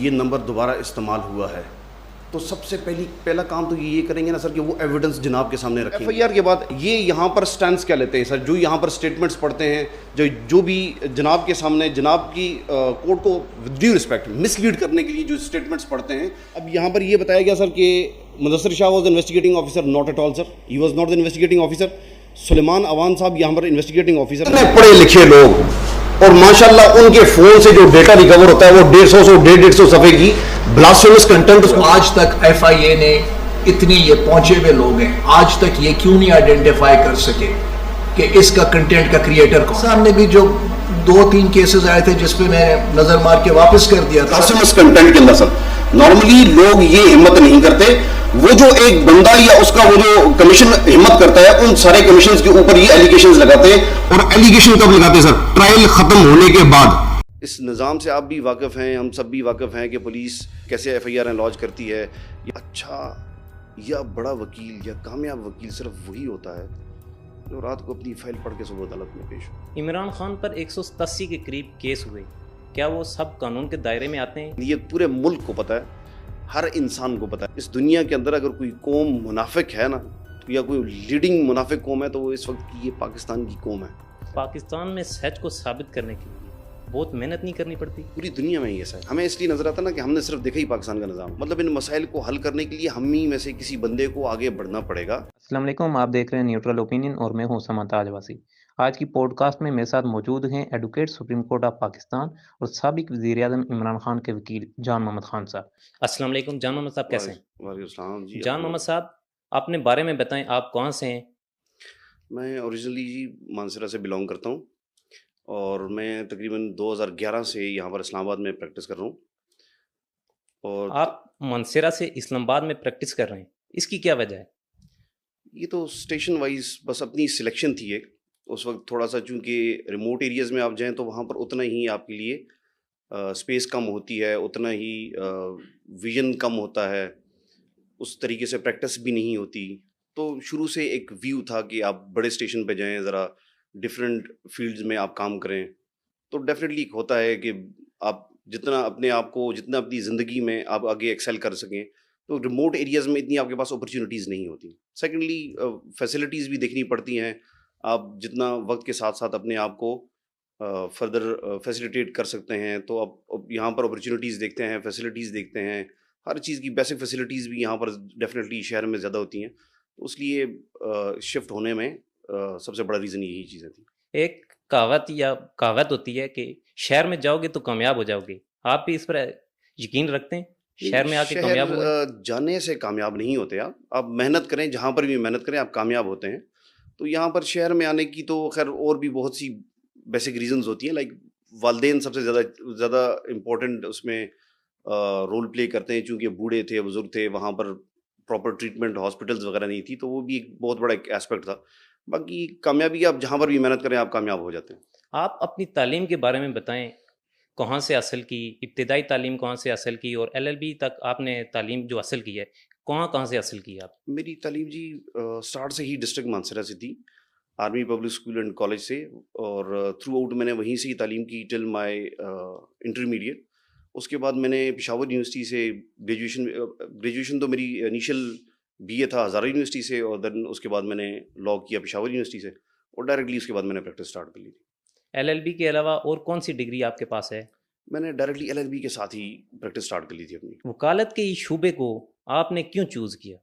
یہ نمبر دوبارہ استعمال ہوا ہے تو سب سے پہلا کام تو یہ کریں گے نا سر کہ وہ ایویڈنس جناب کے سامنے رکھیں گے. ایف آئی آر کے بعد یہ یہاں پر سٹینڈز کیا لیتے ہیں سر, جو یہاں پر سٹیٹمنٹس پڑھتے ہیں, جو بھی جناب کے سامنے جناب کی کورٹ کو with due respect miss lead کرنے کے لیے جو سٹیٹمنٹس پڑھتے ہیں. اب یہاں پر یہ بتایا گیا سر کہ Mudassar Shah was investigating officer, not at all sir, he was not the investigating officer. Sulaiman Awan صاحب یہاں پر انویسٹیگیٹنگ آفیسر ہیں, پڑھے لکھے لوگ, اور ماشاءاللہ ان کے فون سے جو ڈیٹا ریکور ہوتا ہے وہ 150 صفحے کی بلاسفیمس کنٹینٹ. آج تک ایف آئی اے نے اتنی یہ پہنچے ہوئے لوگ ہیں, آج تک یہ کیوں نہیں آئیڈینٹیفائی کر سکے کہ اس کا کنٹینٹ کا کریٹر کون. سامنے بھی جو 2-3 کیسز آئے تھے جس پہ میں نظر مار کے واپس کر دیا تھا. بلاسفیمس کنٹینٹ کے اندر سر نارملی لوگ یہ ہمت نہیں کرتے, وہ جو ایک بندہ یا اس کا وہ جو کمیشن ہمت کرتا ہے ان سارے کمیشنز کے اوپر یہ ایلیگیشنز لگاتے ہیں. اور ایلیگیشن کب لگاتے ہیں سر؟ ٹرائل ختم ہونے کے بعد. اس نظام سے آپ بھی واقف ہیں, ہم سب بھی واقف ہیں کہ پولیس کیسے ایف آئی آر لانچ کرتی ہے. اچھا یا بڑا وکیل یا کامیاب وکیل صرف وہی ہوتا ہے جو رات کو اپنی فائل پڑھ کے صبح عدالت میں پیش ہو. عمران خان پر 187 کے قریب کیس ہوئے, کیا وہ سب قانون کے دائرے میں آتے ہیں؟ یہ پورے ملک کو پتہ ہے, ہر انسان کو پتہ ہے. اس دنیا کے اندر اگر کوئی قوم منافق ہے نا, یا کوئی لیڈنگ منافق قوم ہے تو وہ اس وقت کی یہ پاکستان کی قوم ہے. پاکستان میں سچ کو ثابت کرنے کے لیے بہت محنت نہیں کرنی پڑتی؟ پوری دنیا میں یہ ہے. ہمیں اس لیے نظر آتا نا کہ ہم نے صرف دیکھا ہی پاکستان کا نظام, مطلب ان مسائل کو حل کرنے کے لیے ہم ہی میں سے کسی بندے کو آگے بڑھنا پڑے گا. السلام علیکم, آپ دیکھ رہے ہیں نیوٹرل اوپینین اور میں ہوں سمن تاج واسی. آج کی پوڈ کاسٹ میں میرے ساتھ موجود ہیں advocate supreme court of Pakistan اور سابق وزیر اعظم عمران خان کے وکیل جان محمد خان صاحب. السلام علیکم جان محمد صاحب, کیسے ہیں؟ وعلیکم السلام جی. جان محمد صاحب اپنے بارے میں بتائیں, آپ کہاں سے ہیں؟ میں اوریجنلی جی مانسرا سے بلانگ کرتا ہوں, اور میں تقریباً 2011 سے یہاں پر اسلام آباد میں پریکٹس کر رہا ہوں. اور آپ منصیرہ سے اسلام آباد میں پریکٹس کر رہے ہیں, اس کی کیا وجہ ہے؟ یہ تو اسٹیشن وائز بس اپنی سلیکشن تھی ایک. اس وقت تھوڑا سا چونکہ ریموٹ ایریاز میں آپ جائیں تو وہاں پر اتنا ہی آپ کے لیے اسپیس کم ہوتی ہے, اتنا ہی ویژن کم ہوتا ہے, اس طریقے سے پریکٹس بھی نہیں ہوتی. تو شروع سے ایک ویو تھا کہ آپ بڑے اسٹیشن پہ جائیں, ذرا ڈفرینٹ فیلڈز میں آپ کام کریں. تو ڈیفینیٹلی ہوتا ہے کہ آپ جتنا اپنے آپ کو, جتنا اپنی زندگی میں آپ آگے ایکسیل کر سکیں, تو ریموٹ ایریاز میں اتنی آپ کے پاس اپرچونیٹیز نہیں ہوتی. سیکنڈلی فیسلٹیز بھی دیکھنی پڑتی ہیں. آپ جتنا وقت کے ساتھ ساتھ اپنے آپ کو فردر فیسیلیٹیٹ کر سکتے ہیں, تو آپ یہاں پر اپرچونیٹیز دیکھتے ہیں, فیسلٹیز دیکھتے ہیں. ہر چیز کی بیسک فیسلٹیز بھی یہاں پر ڈیفینیٹلی شہر میں زیادہ ہوتی ہیں. اس لیے شفٹ ہونے میں سب سے بڑا ریزن یہی چیزیں تھیں. ایک کہاوت ہوتی ہے کہ شہر میں جاؤ گے تو کامیاب ہو جاؤ گے, آپ بھی اس پر یقین رکھتے ہیں؟ شہر میں آ کے کامیاب ہوئے؟ جانے سے کامیاب نہیں ہوتے آپ محنت کریں, جہاں پر بھی محنت کریں آپ کامیاب ہوتے ہیں. تو یہاں پر شہر میں آنے کی تو خیر اور بھی بہت سی بیسک ریزنز ہوتی ہیں, لائک والدین سب سے زیادہ امپورٹنٹ اس میں رول پلے کرتے ہیں. چونکہ بوڑھے تھے, بزرگ تھے, وہاں پر پراپر ٹریٹمنٹ ہاسپٹلز وغیرہ نہیں تھی, تو وہ بھی ایک بہت بڑا ایک ایسپیکٹ تھا. باقی کامیابی آپ جہاں پر بھی محنت کریں آپ کامیاب ہو جاتے ہیں. آپ اپنی تعلیم کے بارے میں بتائیں, کہاں سے حاصل کی, ابتدائی تعلیم کہاں سے حاصل کی, اور LLB تک آپ نے تعلیم جو حاصل کی ہے کہاں سے حاصل کی آپ؟ میری تعلیم جی اسٹارٹ سے ہی ڈسٹرکٹ مانسرا سے تھی, army public school and college سے, اور تھرو آؤٹ میں نے وہیں سے ہی تعلیم کی ٹل مائی انٹرمیڈیٹ. اس کے بعد میں نے پشاور یونیورسٹی سے گریجویشن تو میری انیشیل BA تھا ہزارہ یونیورسٹی سے, اور دین اس کے بعد میں نے لاء کیا پشاور یونیورسٹی سے, اور ڈائریکٹلی اس کے بعد میں نے پریکٹس اسٹارٹ کر لی تھی. LLB کے علاوہ اور کون سی ڈگری آپ کے پاس ہے؟ میں نے ڈائریکٹلی LLB کے ساتھ ہی پریکٹس اسٹارٹ کر لی تھی اپنی. وکالت کے شعبے کو آپ نے کیوں چوز کیا؟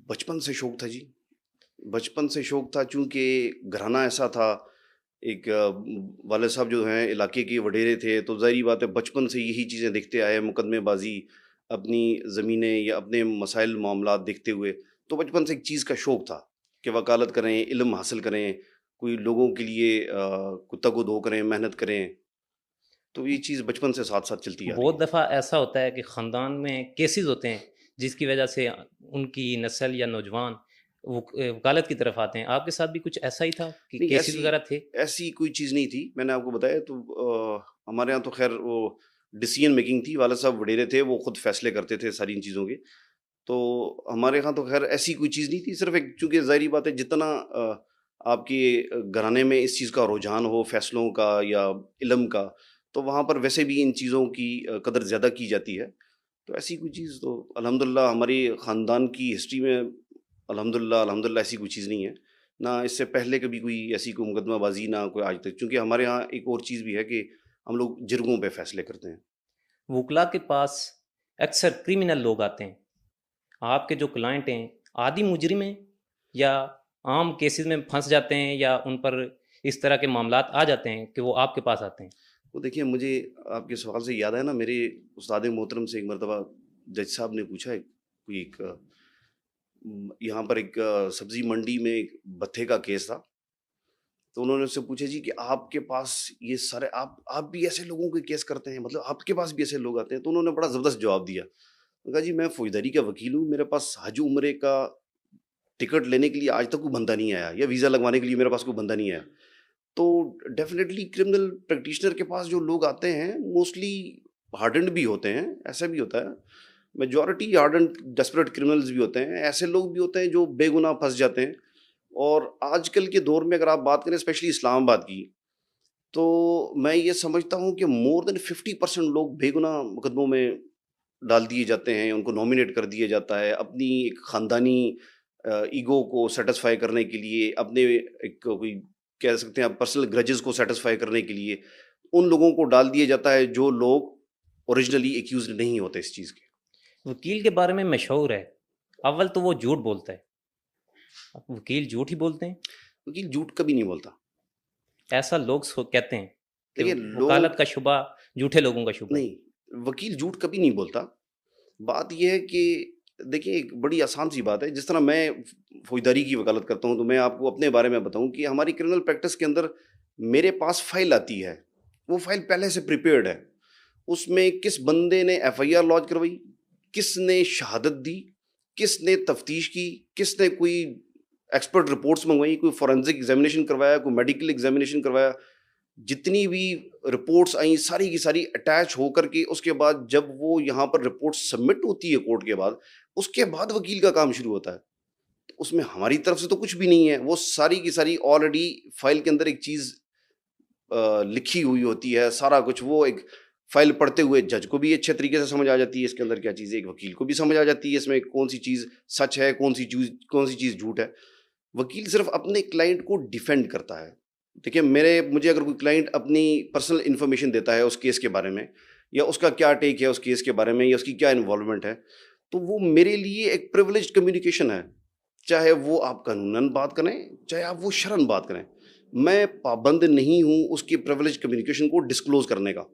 بچپن سے شوق تھا جی, بچپن سے شوق تھا. چونکہ گھرانہ ایسا تھا, ایک والد صاحب جو ہیں علاقے کے وڈیرے تھے, تو ظاہری بات ہے بچپن سے یہی چیزیں دیکھتے آئے, مقدمے بازی, اپنی زمینیں یا اپنے مسائل معاملات دیکھتے ہوئے. تو بچپن سے ایک چیز کا شوق تھا کہ وکالت کریں, علم حاصل کریں, کوئی لوگوں کے لیے کتا کو دھو کریں, محنت کریں. تو یہ چیز بچپن سے ساتھ ساتھ چلتی ہے. بہت دفعہ ایسا ہوتا ہے کہ خاندان میں کیسز ہوتے ہیں جس کی وجہ سے ان کی نسل یا نوجوان وکالت کی طرف آتے ہیں. آپ کے ساتھ بھی کچھ ایسا ہی تھا کہ کیسز وغیرہ تھے؟ ایسی کوئی چیز نہیں تھی, میں نے آپ کو بتایا. تو ہمارے یہاں تو خیر وہ ڈیسیژن میکنگ تھی, والد صاحب وڈیرے تھے, وہ خود فیصلے کرتے تھے ساری ان چیزوں کے. تو ہمارے یہاں تو خیر ایسی کوئی چیز نہیں تھی. صرف ایک چونکہ ظاہری بات ہے جتنا آپ کے گھرانے میں اس چیز کا رجحان ہو فیصلوں کا یا علم کا, تو وہاں پر ویسے بھی ان چیزوں کی قدر زیادہ کی جاتی ہے. تو ایسی کوئی چیز تو الحمدللہ ہماری خاندان کی ہسٹری میں الحمدللہ ایسی کوئی چیز نہیں ہے. نہ اس سے پہلے کبھی کوئی ایسی کوئی مقدمہ بازی، نہ کوئی آج تک. چونکہ ہمارے ہاں ایک اور چیز بھی ہے کہ ہم لوگ جرگوں پہ فیصلے کرتے ہیں. وکلا کے پاس اکثر کرمنل لوگ آتے ہیں. آپ کے جو کلائنٹ ہیں عادی مجرم ہیں یا عام کیسز میں پھنس جاتے ہیں، یا ان پر اس طرح کے معاملات آ جاتے ہیں کہ وہ آپ کے پاس آتے ہیں؟ وہ دیکھیے، مجھے آپ کے سوال سے یاد ہے نا، میرے استاد محترم سے ایک مرتبہ جج صاحب نے پوچھا ہے، کوئی ایک یہاں پر ایک سبزی منڈی میں ایک بتھے کا کیس تھا. تو انہوں نے اس سے پوچھا جی کہ آپ کے پاس یہ سارے آپ بھی ایسے لوگوں کے کیس کرتے ہیں، مطلب آپ کے پاس بھی ایسے لوگ آتے ہیں؟ تو انہوں نے بڑا زبردست جواب دیا. کہا جی میں فوجداری کا وکیل ہوں، میرے پاس حج عمرے کا ٹکٹ لینے کے لیے آج تک کوئی بندہ نہیں آیا، یا ویزا لگوانے کے لیے میرے پاس کوئی بندہ نہیں آیا. تو ڈیفینیٹلی کرمنل پریکٹیشنر کے پاس جو لوگ آتے ہیں موسٹلی ہارڈنڈ بھی ہوتے ہیں. ایسا بھی ہوتا ہے، میجورٹی ہارڈنڈ ڈیسپریٹ کرمنلز بھی ہوتے ہیں، ایسے لوگ بھی ہوتے ہیں جو بے گناہ پھنس جاتے ہیں. اور آج کل کے دور میں اگر آپ بات کریں اسپیشلی اسلام آباد کی، تو میں یہ سمجھتا ہوں کہ مور دین 50% لوگ بے گناہ مقدموں میں ڈال دیے جاتے ہیں، ان کو نامینیٹ کر دیا جاتا ہے اپنی ایک خاندانی ایگو کو سیٹسفائی کرنے کے لیے، اپنے ایک کوئی کہہ سکتے ہیں آپ پرسنل گرجز کو سیٹسفائی کرنے کے لیے ان لوگوں کو ڈال دیا جاتا ہے جو لوگ اوریجنلی ایکیوزڈ نہیں ہوتے اس چیز کے. وکیل کے بارے میں مشہور ہے، اول تو وہ جھوٹ بولتا ہے. وکیل جھوٹ ہی بولتے ہیں؟ وکیل جھوٹ کبھی نہیں بولتا. ایسا لوگ کہتے ہیں کہ دیکھیے وکالت کا شبہ جھوٹے لوگوں کا شبہ ہے. نہیں، وکیل جھوٹ کبھی نہیں بولتا. بات یہ ہے کہ دیکھیں ایک بڑی آسان سی بات ہے، جس طرح میں فوجداری کی وکالت کرتا ہوں تو میں آپ کو اپنے بارے میں بتاؤں کہ ہماری کرمنل پریکٹس کے اندر میرے پاس فائل آتی ہے، وہ فائل پہلے سے پریپیئرڈ ہے. اس میں کس بندے نے ایف آئی آر لانچ کروائی، کس نے شہادت دی، کس نے تفتیش کی، کس نے کوئی ایکسپرٹ رپورٹس منگوائی، کوئی فورینزک ایگزامینیشن کروایا، کوئی میڈیکل ایگزامینیشن کروایا. جتنی بھی رپورٹس آئیں ساری کی ساری اٹیچ ہو کر کے اس کے بعد جب وہ یہاں پر رپورٹ سبمٹ ہوتی ہے کورٹ کے بعد، اس کے بعد وکیل کا کام شروع ہوتا ہے. اس میں ہماری طرف سے تو کچھ بھی نہیں ہے، وہ ساری کی ساری آلریڈی فائل کے اندر ایک چیز لکھی ہوئی ہوتی ہے. سارا کچھ وہ ایک فائل پڑھتے ہوئے جج کو بھی اچھے طریقے سے سمجھ آ جاتی ہے اس کے اندر کیا چیز ہے، ایک وکیل کو بھی سمجھ آ جاتی ہے اس میں کون سی چیز سچ ہے، کون سی چیز جھوٹ ہے. وکیل صرف اپنے کلائنٹ کو ڈیفینڈ کرتا ہے. دیکھیں مجھے اگر کوئی کلائنٹ اپنی پرسنل انفارمیشن دیتا ہے اس کیس کے بارے میں، یا اس کا کیا ٹیک ہے اس کیس کے بارے میں، یا اس کی کیا انوالومنٹ ہے، تو وہ میرے لیے ایک پریولیجڈ کمیونیکیشن ہے. چاہے وہ آپ قانوناً بات کریں، چاہے آپ وہ شرعاً بات کریں، میں پابند نہیں ہوں اس کی پریولیجڈ کمیونیکیشن کو ڈسکلوز کرنے کا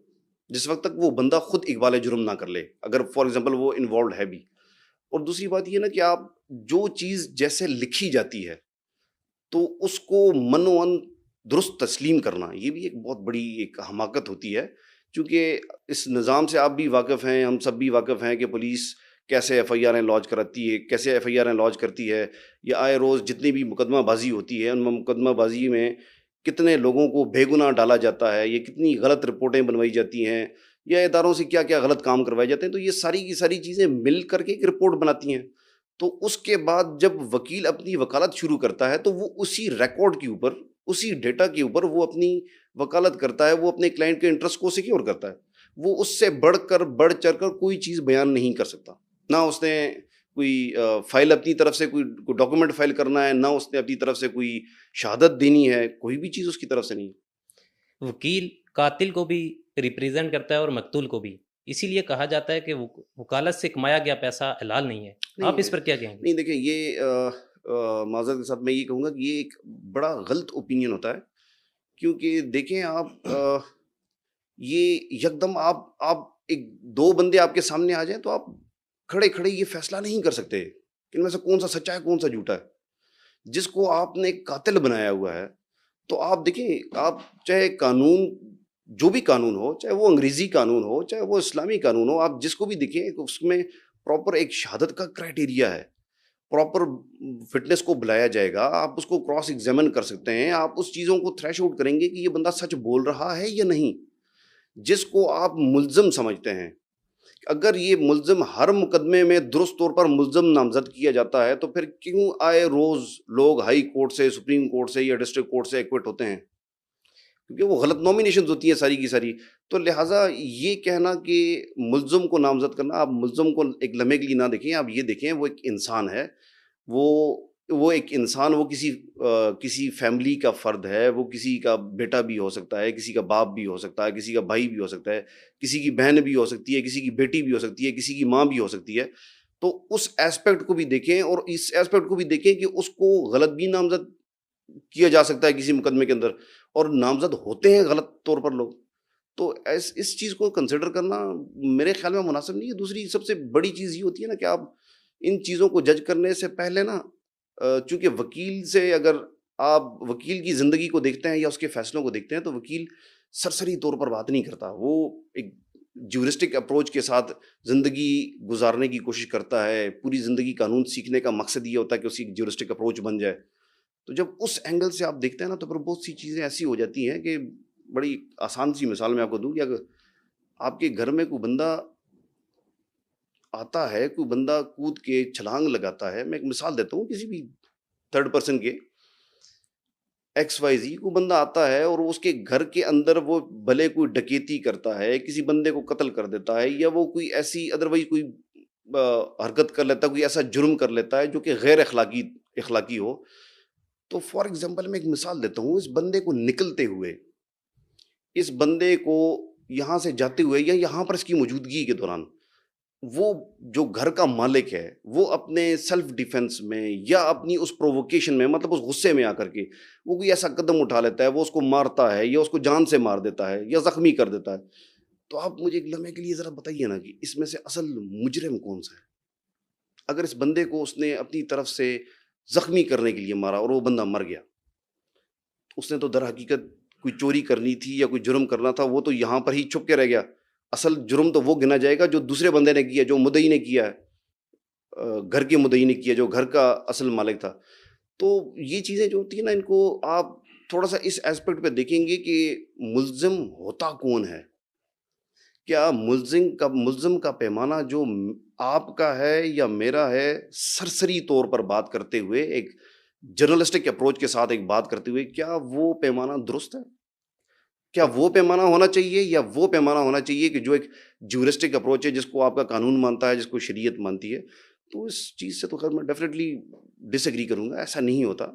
جس وقت تک وہ بندہ خود اقبال جرم نہ کر لے، اگر فار ایگزامپل وہ انوالوڈ ہے بھی. اور دوسری بات یہ نا کہ آپ جو چیز جیسے لکھی جاتی ہے تو اس کو منوان درست تسلیم کرنا، یہ بھی ایک بہت بڑی ایک حماقت ہوتی ہے. چونکہ اس نظام سے آپ بھی واقف ہیں، ہم سب بھی واقف ہیں کہ پولیس کیسے ایف آئی آریں لانچ کراتی ہے، کیسے ایف آئی آریں لانچ کرتی ہے، یا آئے روز جتنی بھی مقدمہ بازی ہوتی ہے ان میں مقدمہ بازی میں کتنے لوگوں کو بے گناہ ڈالا جاتا ہے، یہ کتنی غلط رپورٹیں بنوائی جاتی ہیں، یا اداروں سے کیا کیا غلط کام کروائے جاتے ہیں. تو یہ ساری کی ساری چیزیں مل کر کے ایک رپورٹ بناتی ہیں. تو اس کے بعد جب وکیل اپنی وکالت شروع کرتا ہے تو وہ اسی ریکارڈ کے اوپر، اسی ڈیٹا کے اوپر وہ اپنی وکالت کرتا ہے، وہ اپنے کلائنٹ کے انٹرسٹ کو سیکیور کرتا ہے. وہ اس سے بڑھ چڑھ کر کوئی چیز بیان نہیں کر سکتا. نہ اس نے کوئی فائل اپنی طرف سے کوئی ڈاکومنٹ فائل کرنا ہے، نہ اس نے اپنی طرف سے کوئی شہادت دینی ہے، کوئی بھی چیز اس کی طرف سے نہیں. وکیل قاتل کو بھی ریپریزنٹ کرتا ہے اور مقتول کو بھی، اسی لیے کہا جاتا ہے کہ وکالت سے کمایا گیا پیسہ حلال نہیں ہے. آپ اس پر کیا کہیں گے؟ نہیں دیکھیں، یہ معذرت کے ساتھ میں یہ کہوں گا کہ یہ ایک بڑا غلط اوپینین ہوتا ہے. کیونکہ دیکھیں آپ یہ یکدم آپ ایک دو بندے آپ کے سامنے آ جائیں تو آپ کھڑے یہ فیصلہ نہیں کر سکتے کہ ان میں سے کون سا سچا ہے کون سا جھوٹا ہے. جس کو آپ نے قاتل بنایا ہوا ہے تو آپ دیکھیں، آپ چاہے قانون جو بھی قانون ہو، چاہے وہ انگریزی قانون ہو، چاہے وہ اسلامی قانون ہو، آپ جس کو بھی دیکھیں اس میں پراپر ایک شہادت کا کرائٹیریا ہے. پراپر فٹنس کو بلایا جائے گا، آپ اس کو کراس ایگزامن کر سکتے ہیں، آپ اس چیزوں کو تھریش آؤٹ کریں گے کہ یہ بندہ سچ بول رہا ہے یا نہیں. جس کو آپ ملزم سمجھتے ہیں، اگر یہ ملزم ہر مقدمے میں درست طور پر ملزم نامزد کیا جاتا ہے تو پھر کیوں آئے روز لوگ ہائی کورٹ سے، سپریم کورٹ سے یا ڈسٹرکٹ کورٹ سے ایکوٹ ہوتے ہیں؟ کیونکہ وہ غلط نامینیشنز ہوتی ہیں ساری کی ساری. تو لہٰذا یہ کہنا کہ ملزم کو نامزد کرنا، آپ ملزم کو ایک لمحے کے لیے نہ دیکھیں، آپ یہ دیکھیں وہ ایک انسان ہے، وہ ایک انسان، وہ کسی فیملی کا فرد ہے، وہ کسی کا بیٹا بھی ہو سکتا ہے، کسی کا باپ بھی ہو سکتا ہے، کسی کا بھائی بھی ہو سکتا ہے، کسی کی بہن بھی ہو سکتی ہے، کسی کی بیٹی بھی ہو سکتی ہے، کسی کی ماں بھی ہو سکتی ہے. تو اس ایسپیکٹ کو بھی دیکھیں، اور اس ایسپیکٹ کو بھی دیکھیں کہ اس کو غلط بھی نامزد کیا جا سکتا ہے کسی مقدمے کے اندر، اور نامزد ہوتے ہیں غلط طور پر لوگ. تو اس چیز کو کنسیڈر کرنا میرے خیال میں مناسب نہیں ہے. دوسری سب سے بڑی چیز یہ ہوتی ہے نا کہ آپ ان چیزوں کو جج کرنے سے پہلے نا، چونکہ وکیل سے، اگر آپ وکیل کی زندگی کو دیکھتے ہیں یا اس کے فیصلوں کو دیکھتے ہیں، تو وکیل سرسری طور پر بات نہیں کرتا. وہ ایک جیورسٹک اپروچ کے ساتھ زندگی گزارنے کی کوشش کرتا ہے. پوری زندگی قانون سیکھنے کا مقصد یہ ہوتا ہے کہ اس کی جیورسٹک اپروچ بن جائے. تو جب اس اینگل سے آپ دیکھتے ہیں نا، تو پھر بہت سی چیزیں ایسی ہو جاتی ہیں کہ بڑی آسان سی مثال میں آپ کو دوں کہ اگر آپ کے گھر میں کوئی بندہ آتا ہے، کوئی بندہ کود کے چھلانگ لگاتا ہے، میں ایک مثال دیتا ہوں کسی بھی تھرڈ پرسن کے، XYZ کوئی بندہ آتا ہے اور اس کے گھر کے اندر وہ بھلے کوئی ڈکیتی کرتا ہے، کسی بندے کو قتل کر دیتا ہے، یا وہ کوئی ایسی ادروائز کوئی حرکت کر لیتا ہے، کوئی ایسا جرم کر لیتا ہے جو کہ غیر اخلاقی ہو. تو فار ایگزامپل میں ایک مثال دیتا ہوں، اس بندے کو نکلتے ہوئے، اس بندے کو یہاں سے جاتے ہوئے، یا یہاں پر اس کی موجودگی کے دوران، وہ جو گھر کا مالک ہے وہ اپنے سیلف ڈیفenس میں یا اپنی اس پرووکیشن میں، مطلب اس غصے میں آ کر کے وہ کوئی ایسا قدم اٹھا لیتا ہے، وہ اس کو مارتا ہے یا اس کو جان سے مار دیتا ہے یا زخمی کر دیتا ہے. تو آپ مجھے ایک لمحے کے لیے ذرا بتائیے نا کہ اس میں سے اصل مجرم کون سا ہے؟ اگر اس بندے کو اس نے اپنی طرف سے زخمی کرنے کے لیے مارا اور وہ بندہ مر گیا، اس نے تو در حقیقت کوئی چوری کرنی تھی یا کوئی جرم کرنا تھا، وہ تو یہاں پر ہی چھپ کے رہ گیا. اصل جرم تو وہ گنا جائے گا جو دوسرے بندے نے کیا، جو مدعی نے کیا ہے، گھر کے مدعی نے کیا، جو گھر کا اصل مالک تھا. تو یہ چیزیں جو ہوتی ہیں نا، ان کو آپ تھوڑا سا اس ایسپیکٹ پہ دیکھیں گے کہ ملزم ہوتا کون ہے. کیا ملزم کا پیمانہ جو آپ کا ہے یا میرا ہے، سرسری طور پر بات کرتے ہوئے، ایک جرنلسٹک اپروچ کے ساتھ ایک بات کرتے ہوئے، کیا وہ پیمانہ درست ہے؟ کیا وہ پیمانہ ہونا چاہیے، یا وہ پیمانہ ہونا چاہیے کہ جو ایک جیورسٹک اپروچ ہے، جس کو آپ کا قانون مانتا ہے، جس کو شریعت مانتی ہے؟ تو اس چیز سے تو خیر میں ڈیفینیٹلی ڈس ایگری کروں گا. ایسا نہیں ہوتا.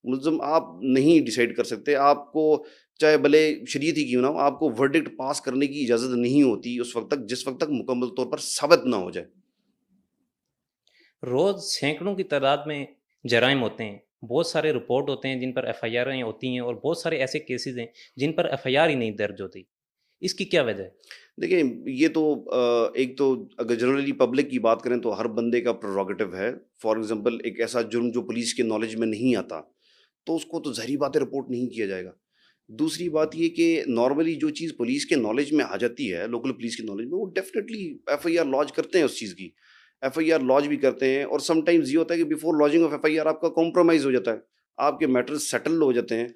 ملزم آپ نہیں ڈیسائیڈ کر سکتے. آپ کو چاہے بھلے شریعت ہی کیوں نہ ہو، آپ کو ورڈکٹ پاس کرنے کی اجازت نہیں ہوتی اس وقت تک جس وقت تک مکمل طور پر ثابت نہ ہو جائے. روز سینکڑوں کی تعداد میں جرائم ہوتے ہیں، بہت سارے رپورٹ ہوتے ہیں جن پر FIR ہوتی ہیں، اور بہت سارے ایسے کیسز ہیں جن پر FIR ہی نہیں درج ہوتی. اس کی کیا وجہ ہے؟ دیکھیں، یہ تو ایک تو اگر جنرلی پبلک کی بات کریں تو ہر بندے کا پروگیٹو ہے. فار ایگزامپل ایک ایسا جرم جو پولیس کے نالج میں نہیں آتا تو اس کو تو ظاہری بات ہے رپورٹ نہیں کیا جائے گا. دوسری بات یہ کہ نارملی جو چیز پولیس کے نالج میں آ جاتی ہے، لوکل پولیس کے نالج میں، وہ ڈیفینیٹلی FIR لانچ کرتے ہیں. اس چیز کی FIR لانچ بھی کرتے ہیں، اور سم ٹائمز یہ ہوتا ہے کہ بیفور لانچنگ آف FIR آپ کا کمپرومائز ہو جاتا ہے، آپ کے میٹرز سیٹل ہو جاتے ہیں.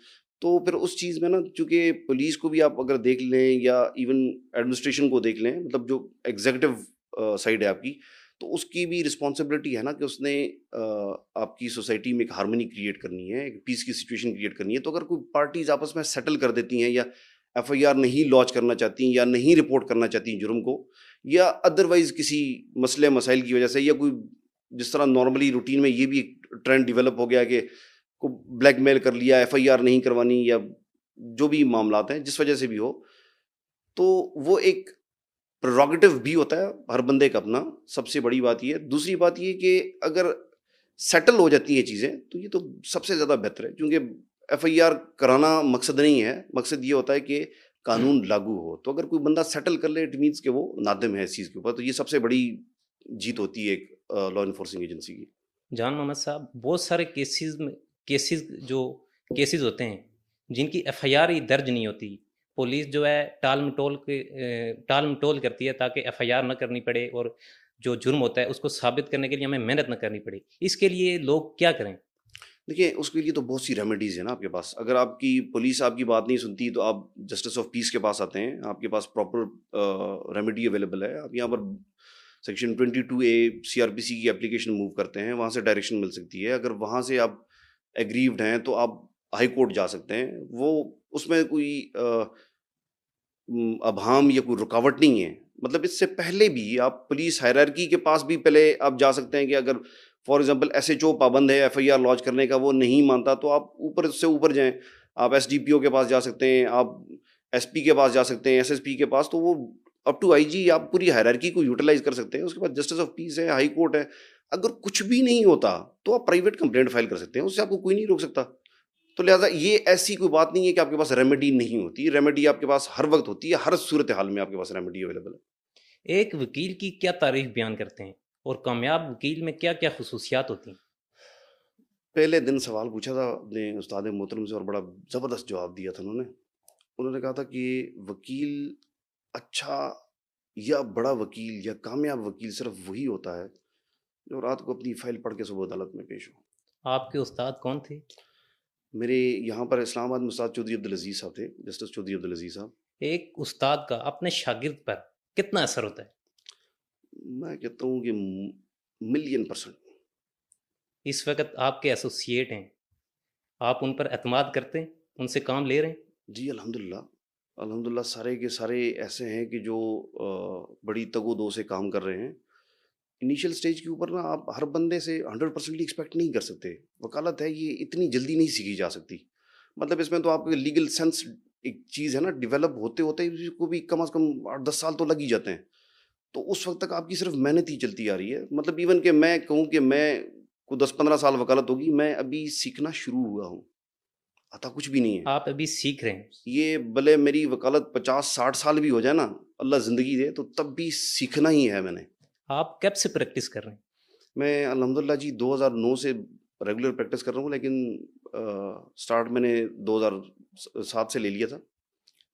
تو پھر اس چیز میں نا، چونکہ پولیس کو بھی آپ اگر دیکھ لیں یا ایون ایڈمنسٹریشن کو دیکھ لیں، مطلب جو ایگزیکٹو سائڈ ہے آپ کی، تو اس کی بھی رسپانسبلٹی ہے نا کہ اس نے آپ کی سوسائٹی میں ایک ہارمنی کریٹ کرنی ہے، ایک پیس کی سچویشن کریٹ کرنی ہے. تو اگر کوئی پارٹیز آپس میں سیٹل کر دیتی ہیں، یا FIR نہیں لانچ کرنا چاہتی ہیں، یا نہیں رپورٹ کرنا چاہتی ہیں جرم کو، یا ادروائز کسی مسئلے مسائل کی وجہ سے، یا کوئی جس طرح نارملی روٹین میں یہ بھی ایک ٹرینڈ ڈیولپ ہو گیا کہ کو بلیک میل کر لیا، FIR نہیں کروانی، یا جو بھی معاملات ہیں جس وجہ سے بھی ہو، تو وہ ایک پروگیٹو بھی ہوتا ہے ہر بندے کا اپنا. سب سے بڑی بات یہ ہے. دوسری بات یہ کہ اگر سیٹل ہو جاتی ہیں چیزیں تو یہ تو سب سے زیادہ بہتر ہے، کیونکہ FIR کرانا مقصد نہیں ہے. مقصد یہ ہوتا ہے کہ قانون لاگو ہو. تو اگر کوئی بندہ سیٹل کر لے، اٹ مینس کہ وہ نادم ہے اس چیز کے اوپر. تو یہ سب سے بڑی جیت ہوتی ہے ایک لا انفورسنگ ایجنسی کی. جان محمد صاحب، بہت سارے کیسز ہوتے ہیں جن کی FIR ہی درج نہیں ہوتی. پولیس جو ہے ٹال مٹول کرتی ہے تاکہ FIR نہ کرنی پڑے، اور جو جرم ہوتا ہے اس کو ثابت کرنے کے لیے ہمیں محنت نہ کرنی پڑے. اس کے لیے لوگ کیا کریں؟ دیکھیں، اس کے لیے تو بہت سی ریمیڈیز ہیں نا آپ کے پاس. اگر آپ کی پولیس آپ کی بات نہیں سنتی تو آپ جسٹس آف پیس کے پاس آتے ہیں. آپ کے پاس پراپر ریمیڈی اویلیبل ہے. آپ یہاں پر سیکشن 22A CRPC کی اپلیکیشن موو کرتے ہیں، وہاں سے ڈائریکشن مل سکتی ہے. اگر وہاں سے آپ ایگریوڈ ہیں تو آپ ہائی کورٹ جا سکتے ہیں. وہ اس میں کوئی ابہام یا کوئی رکاوٹ نہیں ہے. مطلب اس سے پہلے بھی آپ پولیس ہائرارکی کے پاس بھی پہلے آپ جا سکتے ہیں کہ اگر for example S H O پابند ہے ایف آئی آر لانچ کرنے کا, وہ نہیں مانتا تو آپ اوپر سے اوپر جائیں, آپ ایس ڈی پی او کے پاس جا سکتے ہیں, آپ ایس پی کے پاس جا سکتے ہیں, ایس ایس پی کے پاس, تو وہ اپ ٹو آئی جی آپ پوری ہائرارکی کو یوٹیلائز کر سکتے ہیں. اس کے بعد جسٹس آف پیس ہے, ہائی کورٹ ہے. اگر کچھ بھی نہیں ہوتا تو آپ پرائیویٹ کمپلینٹ فائل کر سکتے ہیں, اس سے آپ کو کوئی نہیں روک سکتا. تو لہٰذا یہ ایسی کوئی بات نہیں ہے کہ آپ کے پاس ریمیڈی نہیں ہوتی, ریمیڈی آپ کے پاس ہر وقت ہوتی ہے, ہر صورتحال میں آپ کے پاس ریمیڈی اویلیبل ہے. ایک وکیل کی کیا تعریف بیان کرتے ہیں اور کامیاب وکیل میں کیا کیا خصوصیات ہوتی ہیں؟ پہلے دن سوال پوچھا تھا اپنے استاد محترم سے اور بڑا زبردست جواب دیا تھا انہوں نے کہا تھا کہ وکیل اچھا یا بڑا وکیل یا کامیاب وکیل صرف وہی ہوتا ہے جو رات کو اپنی فائل پڑھ کے صبح عدالت میں پیش ہو. آپ کے استاد کون تھے؟ میرے یہاں پر اسلام آباد میں استاد چودھری عبدالعزیز صاحب تھے, جسٹس چودھری عبدالعزیز صاحب. ایک استاد کا اپنے شاگرد پر کتنا اثر ہوتا ہے؟ میں کہتا ہوں کہ 1,000,000%. اس وقت آپ کے ایسوسیٹ ہیں, آپ ان پر اعتماد کرتے ہیں, ان سے کام لے رہے ہیں؟ جی الحمدللہ سارے کے سارے ایسے ہیں کہ جو بڑی تگ و دو سے کام کر رہے ہیں. انیشیل سٹیج کے اوپر نا آپ ہر بندے سے 100% ایکسپیکٹ نہیں کر سکتے. وکالت ہے یہ اتنی جلدی نہیں سیکھی جا سکتی. مطلب اس میں تو آپ کے لیگل سینس ایک چیز ہے نا, ڈیولپ ہوتے ہوتے اس کو بھی کم از کم 8-10 سال تو لگ ہی جاتے ہیں. تو اس وقت تک آپ کی صرف محنت ہی چلتی آ رہی ہے. مطلب ایون کہ میں کہوں کہ میں کو 10-15 سال وکالت ہوگی, میں ابھی سیکھنا شروع ہوا ہوں, آتا کچھ بھی نہیں ہے. آپ ابھی سیکھ رہے ہیں. یہ بھلے میری وکالت 50-60 سال بھی ہو جائے نا, اللہ زندگی دے, تو تب بھی سیکھنا ہی ہے. میں نے آپ کب سے پریکٹس کر رہے ہیں؟ میں الحمدللہ جی 2009 سے ریگولر پریکٹس کر رہا ہوں, لیکن سٹارٹ میں نے 2007 سے لے لیا تھا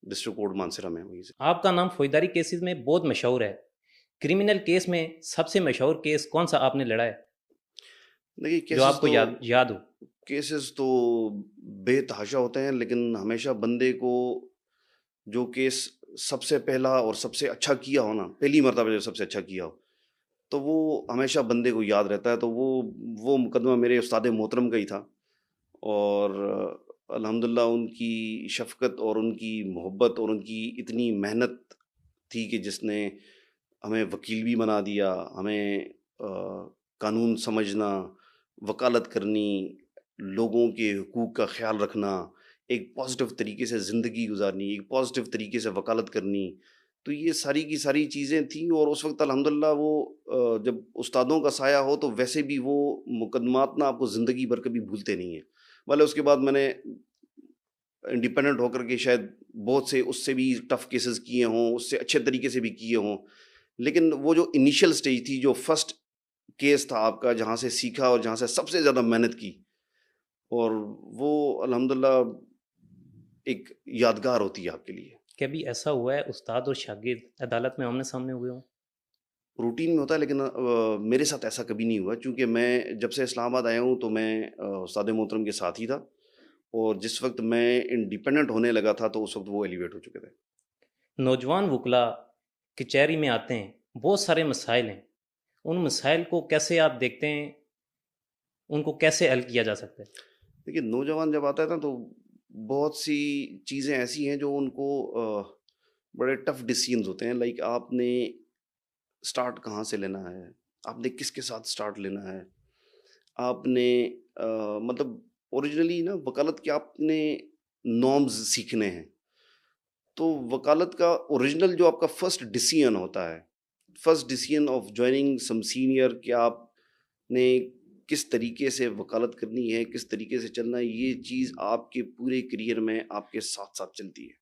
ڈسٹرکٹ کورٹ مانسرا میں. وہیں سے. آپ کا نام فوجداری کیسز میں بہت مشہور ہے. کرمنل کیس میں سب سے مشہور کیس کون سا آپ نے لڑا ہے دیکھیے جو آپ کو یاد ہو؟ کیسز تو بے تحاشا ہوتے ہیں, لیکن ہمیشہ بندے کو جو کیس سب سے پہلا اور سب سے اچھا کیا ہو نا, پہلی مرتبہ جو سب سے اچھا کیا ہو, تو وہ ہمیشہ بندے کو یاد رہتا ہے. تو وہ مقدمہ میرے استاد محترم کا ہی تھا, اور الحمدللہ ان کی شفقت اور ان کی محبت اور ان کی اتنی محنت تھی کہ جس نے ہمیں وکیل بھی بنا دیا, ہمیں قانون سمجھنا, وکالت کرنی, لوگوں کے حقوق کا خیال رکھنا, ایک پازیٹیو طریقے سے زندگی گزارنی, ایک پازیٹیو طریقے سے وکالت کرنی, تو یہ ساری کی ساری چیزیں تھیں. اور اس وقت الحمدللہ وہ جب استادوں کا سایہ ہو تو ویسے بھی وہ مقدمات نا آپ کو زندگی بھر کبھی بھولتے نہیں ہیں. بھلے اس کے بعد میں نے انڈیپینڈنٹ ہو کر کے شاید بہت سے اس سے بھی ٹف کیسز کیے ہوں, اس سے اچھے طریقے سے بھی کیے ہوں, لیکن وہ جو انیشیل سٹیج تھی, جو فرسٹ کیس تھا آپ کا, جہاں سے سیکھا اور جہاں سے سب سے زیادہ محنت کی, اور وہ الحمدللہ ایک یادگار ہوتی ہے آپ کے لیے. کبھی ایسا ہوا ہے استاد اور شاگرد عدالت میں آمنے سامنے ہوئے ہوں؟ روٹین میں ہوتا ہے, لیکن میرے ساتھ ایسا کبھی نہیں ہوا, چونکہ میں جب سے اسلام آباد آیا ہوں تو میں استاد محترم کے ساتھ ہی تھا, اور جس وقت میں انڈیپینڈنٹ ہونے لگا تھا تو اس وقت وہ ایلیویٹ ہو چکے تھے. نوجوان وکلا کچہری میں آتے ہیں, بہت سارے مسائل ہیں, ان مسائل کو کیسے آپ دیکھتے ہیں, ان کو کیسے حل کیا جا سکتا ہے؟ دیکھیے نوجوان جب آتا ہے نا تو بہت سی چیزیں ایسی ہیں جو ان کو بڑے ٹف ڈیسیژنز ہوتے ہیں. لائک آپ نے سٹارٹ کہاں سے لینا ہے, آپ نے کس کے ساتھ سٹارٹ لینا ہے, آپ نے مطلب اوریجنلی نا وکالت کے آپ نے نارمز سیکھنے ہیں. تو وکالت کا اوریجنل جو آپ کا فرسٹ ڈیسیژن ہوتا ہے, first decision of joining some senior, کہ آپ نے کس طریقے سے وکالت کرنی ہے, کس طریقے سے چلنا ہے, یہ چیز آپ کے پورے کریئر میں آپ کے ساتھ ساتھ چلتی ہے.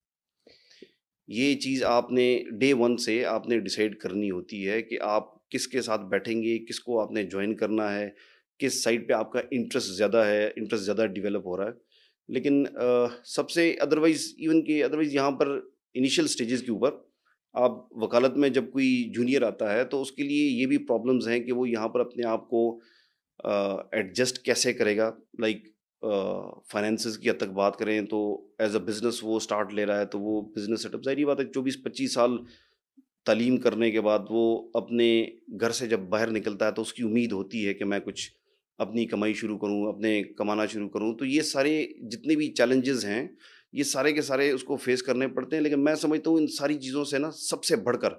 یہ چیز آپ نے ڈے 1 سے آپ نے ڈیسائیڈ کرنی ہوتی ہے کہ آپ کس کے ساتھ بیٹھیں گے, کس کو آپ نے جوائن کرنا ہے, کس سائڈ پہ آپ کا انٹرسٹ زیادہ ہے, انٹرسٹ زیادہ ڈیولپ ہو رہا ہے. لیکن سب سے ادروائز ایون کہ ادروائز یہاں پر انیشیل سٹیجز کے اوپر آپ وکالت میں جب کوئی جونیئر آتا ہے تو اس کے لیے یہ بھی پرابلمز ہیں کہ وہ یہاں پر اپنے آپ کو ایڈجسٹ کیسے کرے گا. لائک فائنینسز کی حد تک بات کریں تو ایز اے بزنس وہ سٹارٹ لے رہا ہے, تو وہ بزنس سیٹ اپ, ظاہری بات ہے 24-25 سال تعلیم کرنے کے بعد وہ اپنے گھر سے جب باہر نکلتا ہے تو اس کی امید ہوتی ہے کہ میں کچھ اپنی کمائی شروع کروں, اپنے کمانا شروع کروں. تو یہ سارے جتنے بھی چیلنجز ہیں یہ سارے کے سارے اس کو فیس کرنے پڑتے ہیں. لیکن میں سمجھتا ہوں ان ساری چیزوں سے نا سب سے بڑھ کر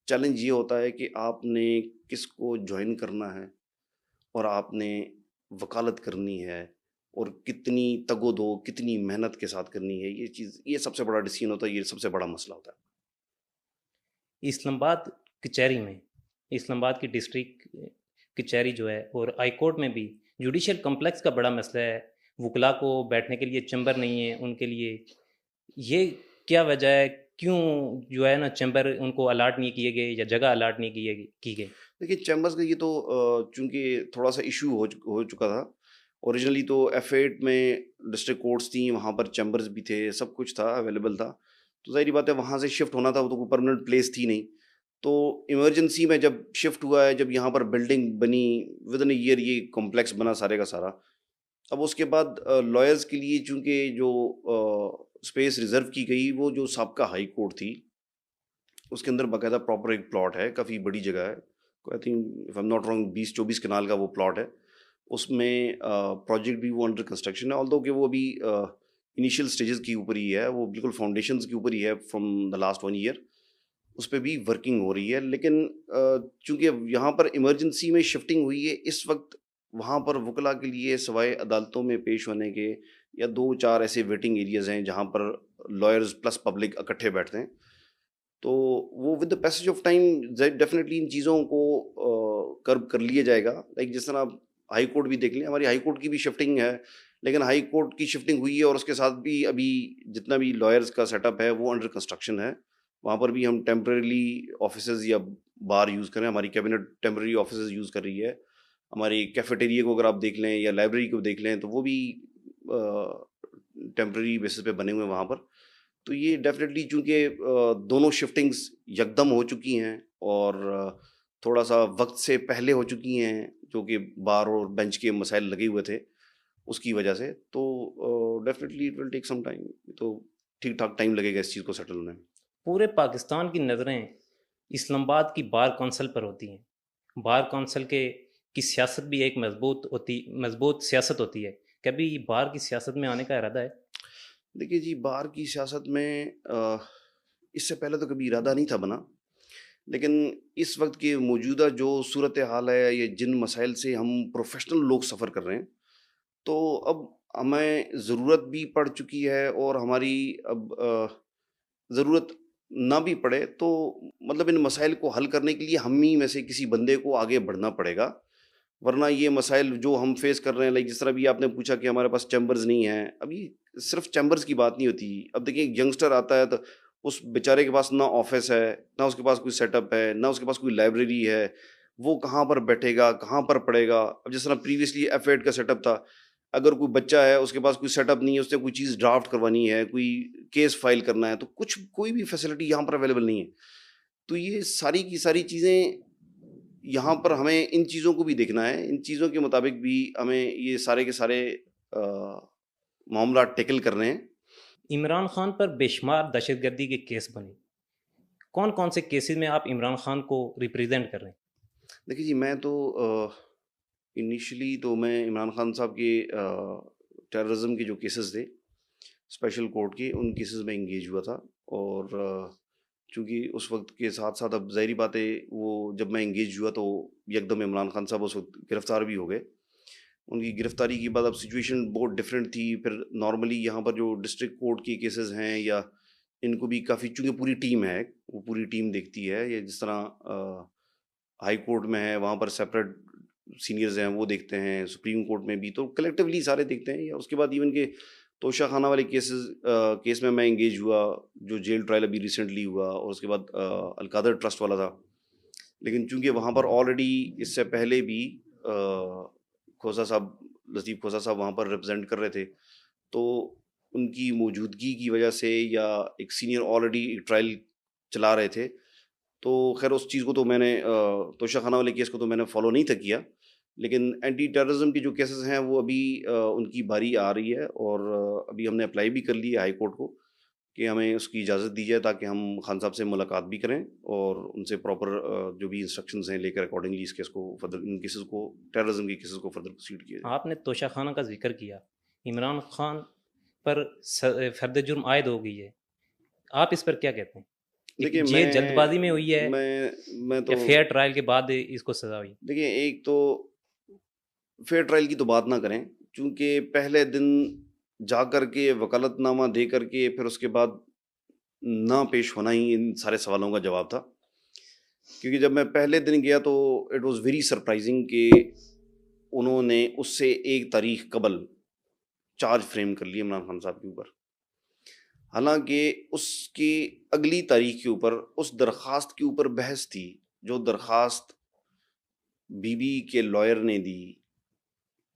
چیلنج یہ ہوتا ہے کہ آپ نے کس کو جوائن کرنا ہے اور آپ نے وکالت کرنی ہے اور کتنی تگ و دو کتنی محنت کے ساتھ کرنی ہے. یہ چیز یہ سب سے بڑا ڈیسیژن ہوتا ہے, یہ سب سے بڑا مسئلہ ہوتا ہے. اسلام آباد کچہری میں, اسلام آباد کی ڈسٹرکٹ کچہری جو ہے اور ہائی کورٹ میں بھی جوڈیشل کمپلیکس کا بڑا مسئلہ ہے. وکلا کو بیٹھنے کے لیے چیمبر نہیں ہے ان کے لیے. یہ کیا وجہ ہے, کیوں جو ہے نا چیمبر ان کو الاٹ نہیں کیے گئے یا جگہ الاٹ نہیں کی گئی؟ دیکھیے چیمبرز کا یہ تو چونکہ تھوڑا سا ایشو ہو چکا تھا. اوریجنلی تو F8 میں ڈسٹرکٹ کورٹس تھیں, وہاں پر چیمبرز بھی تھے, سب کچھ تھا, اویلیبل تھا. تو ظاہری بات ہے وہاں سے شفٹ ہونا تھا, وہ تو کوئی پرماننٹ پلیس تھی نہیں. تو ایمرجنسی میں جب شفٹ ہوا ہے, جب یہاں پر بلڈنگ بنی ود ان اے ایئر, یہ کمپلیکس بنا سارے کا سارا. اب اس کے بعد لائرز کے لیے چونکہ جو اسپیس ریزرو کی گئی, وہ جو سابقہ ہائی کورٹ تھی اس کے اندر باقاعدہ پراپر ایک پلاٹ ہے, کافی بڑی جگہ ہے, I think if I'm not wrong 20-24 کنال کا وہ پلاٹ ہے. اس میں پروجیکٹ بھی وہ انڈر کنسٹرکشن ہے, آلدو کہ وہ ابھی انیشیل سٹیجز کے اوپر ہی ہے, وہ بالکل فاؤنڈیشنز کے اوپر ہی ہے فرام دا لاسٹ 1 ایئر. اس پہ بھی ورکنگ ہو رہی ہے. لیکن چونکہ یہاں پر ایمرجنسی میں شفٹنگ ہوئی ہے, اس وقت وہاں پر وکلا کے لیے سوائے عدالتوں میں پیش ہونے کے یا 2-4 ایسے ویٹنگ ایریاز ہیں جہاں پر لائرز پلس پبلک اکٹھے بیٹھتے ہیں. تو وہ with the passage of time definitely ان چیزوں کو کرب کر لیا جائے گا. لائک جس طرح ہائی کورٹ بھی دیکھ لیں, ہماری ہائی کورٹ کی بھی شفٹنگ ہے, لیکن ہائی کورٹ کی شفٹنگ ہوئی ہے اور اس کے ساتھ بھی ابھی جتنا بھی لائرز کا سیٹ اپ ہے وہ انڈر کنسٹرکشن ہے. وہاں پر بھی ہم ٹیمپریریلی آفیسز یا بار یوز کریں, ہماری کیبنٹ ٹیمپریری آفیسز یوز کر رہی ہے. ہماری کیفیٹیریا کو اگر آپ دیکھ لیں یا لائبریری کو دیکھ لیں تو وہ بھی ٹیمپریری بیسس پہ بنے ہوئے ہیں وہاں پر. تو یہ ڈیفینیٹلی چونکہ دونوں شفٹنگز یکدم ہو چکی ہیں اور تھوڑا سا وقت سے پہلے ہو چکی ہیں, جو کہ بار اور بینچ کے مسائل لگے ہوئے تھے اس کی وجہ سے, تو definitely it will take some time. تو ٹھیک ٹھاک ٹائم لگے گا اس چیز کو سیٹل ہونے میں. پورے پاکستان کی نظریں اسلام آباد کی بار کونسل پر ہوتی ہیں. بار کونسل کی سیاست بھی ایک مضبوط سیاست ہوتی ہے. کبھی بار کی سیاست میں آنے کا ارادہ ہے؟ دیکھیے جی, بار کی سیاست میں اس سے پہلے تو کبھی ارادہ نہیں تھا بنا, لیکن اس وقت کی موجودہ جو صورت حال ہے یا جن مسائل سے ہم پروفیشنل لوگ سفر کر رہے ہیں, تو اب ہمیں ضرورت بھی پڑ چکی ہے اور ہماری اب ضرورت نہ بھی پڑے تو مطلب ان مسائل کو حل کرنے کے لیے ہم ہی میں سے کسی بندے کو آگے بڑھنا پڑے گا. ورنہ یہ مسائل جو ہم فیس کر رہے ہیں, لائک جس طرح بھی آپ نے پوچھا کہ ہمارے پاس چیمبرز نہیں ہیں, ابھی صرف چیمبرز کی بات نہیں ہوتی. اب دیکھیں ایک ینگسٹر آتا ہے تو اس بیچارے کے پاس نہ آفس ہے, نہ اس کے پاس کوئی سیٹ اپ ہے, نہ اس کے پاس کوئی لائبریری ہے, وہ کہاں پر بیٹھے گا, کہاں پر پڑھے گا. اب جس طرح پریویسلی F8 کا سیٹ اپ تھا, اگر کوئی بچہ ہے اس کے پاس کوئی سیٹ اپ نہیں ہے, اس نے کوئی چیز ڈرافٹ کروانی ہے, کوئی کیس فائل کرنا ہے, تو کوئی بھی فیسلٹی یہاں پر اویلیبل نہیں ہے. تو یہ ساری کی ساری چیزیں یہاں پر ہمیں ان چیزوں کو بھی دیکھنا ہے. ان چیزوں کے مطابق بھی ہمیں یہ سارے کے سارے معاملات ٹیکل کرنے ہیں. عمران خان پر بے شمار دہشت گردی کے کیس بنے. کون کون سے کیسز میں آپ عمران خان کو ریپریزنٹ کر رہے ہیں؟ دیکھیے جی, میں تو انیشلی تو میں عمران خان صاحب کے ٹیررزم کے جو کیسز تھے اسپیشل کورٹ کے, ان کیسز میں انگیج ہوا تھا. اور چونکہ اس وقت کے ساتھ ساتھ اب ظاہری بات ہے وہ جب میں انگیج ہوا تو یکدم عمران خان صاحب اس وقت گرفتار بھی ہو گئے. ان کی گرفتاری کے بعد اب سچویشن بہت ڈفرینٹ تھی. پھر نارملی یہاں پر جو ڈسٹرکٹ کورٹ کے کیسز ہیں یا ان کو بھی کافی, چونکہ پوری ٹیم ہے, وہ پوری ٹیم دیکھتی ہے. یا جس طرح ہائی کورٹ میں ہے وہاں پر سپریٹ سینئرز ہیں وہ دیکھتے ہیں, سپریم کورٹ میں بھی, تو کلیکٹیولی سارے دیکھتے ہیں. یا اس کے بعد ایون کہ توشہ خانہ والے کیس میں انگیج ہوا, جو جیل ٹرائل ابھی ریسنٹلی ہوا, اور اس کے بعد القادر ٹرسٹ والا تھا. لیکن چونکہ وہاں پر آلریڈی اس سے پہلے بھی کھوسا صاحب, لطیف کھوسا صاحب وہاں پر ریپرزینٹ کر رہے تھے, تو ان کی موجودگی کی وجہ سے یا ایک سینئر آلریڈی ایک ٹرائل چلا رہے تھے, تو خیر اس چیز کو تو میں نے توشہ خانہ والے کیس کو تو میں نے فالو نہیں تھا کیا. لیکن اینٹی ٹیررزم کے جو کیسز ہیں وہ ابھی ان کی باری آ رہی ہے, اور ابھی ہم نے اپلائی بھی کر لی ہے ہائی کورٹ کو کہ ہمیں اس کی اجازت دی جائے تاکہ ہم خان صاحب سے ملاقات بھی کریں اور ان سے پراپر جو بھی انسٹرکشنز ہیں لے کر اکارڈنگلی اس کیس کو فردر, ان کیسز کو, ٹیررزم کے کیسز کو فردر پروسیڈ کیا جائے. آپ نے توشہ خانہ کا ذکر کیا. عمران خان پر فرد جرم عائد ہو گئی ہے. آپ اس پر کیا کہتے ہیں؟ دیکھیے یہ جلد بازی میں ہوئی ہے میں تو یا فیئر ٹرائل کے بعد اس کو سزا ہوئی؟ دیکھیے ایک تو فیئر ٹرائل کی تو بات نہ کریں، چونکہ پہلے دن جا کر کے وکالت نامہ دے کر کے پھر اس کے بعد نہ پیش ہونا ہی ان سارے سوالوں کا جواب تھا. کیونکہ جب میں پہلے دن گیا تو اٹ واز ویری سرپرائزنگ کہ انہوں نے اس سے ایک تاریخ قبل چارج فریم کر لی عمران خان صاحب کے اوپر، حالانکہ اس کی اگلی تاریخ کے اوپر اس درخواست کے اوپر بحث تھی جو درخواست بی بی کے لائر نے دی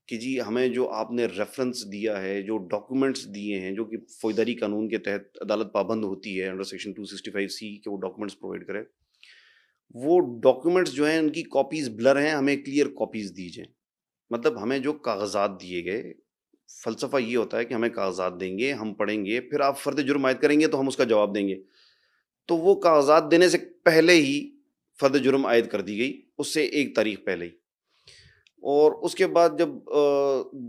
کہ جی ہمیں جو آپ نے ریفرنس دیا ہے، جو ڈاکومنٹس دیے ہیں، جو کہ فوجداری قانون کے تحت عدالت پابند ہوتی ہے انڈر سیکشن 265C کہ وہ ڈاکومنٹس پرووائڈ کرے، وہ ڈاکومنٹس جو ہیں ان کی کاپیز بلر ہیں، ہمیں کلیئر کاپیز دیجئے. مطلب ہمیں جو کاغذات دیے گئے، فلسفہ یہ ہوتا ہے کہ ہمیں کاغذات دیں گے، ہم پڑھیں گے، پھر آپ فرد جرم عائد کریں گے تو ہم اس کا جواب دیں گے. تو وہ کاغذات دینے سے پہلے ہی فرد جرم عائد کر دی گئی، اس سے ایک تاریخ پہلے ہی. اور اس کے بعد جب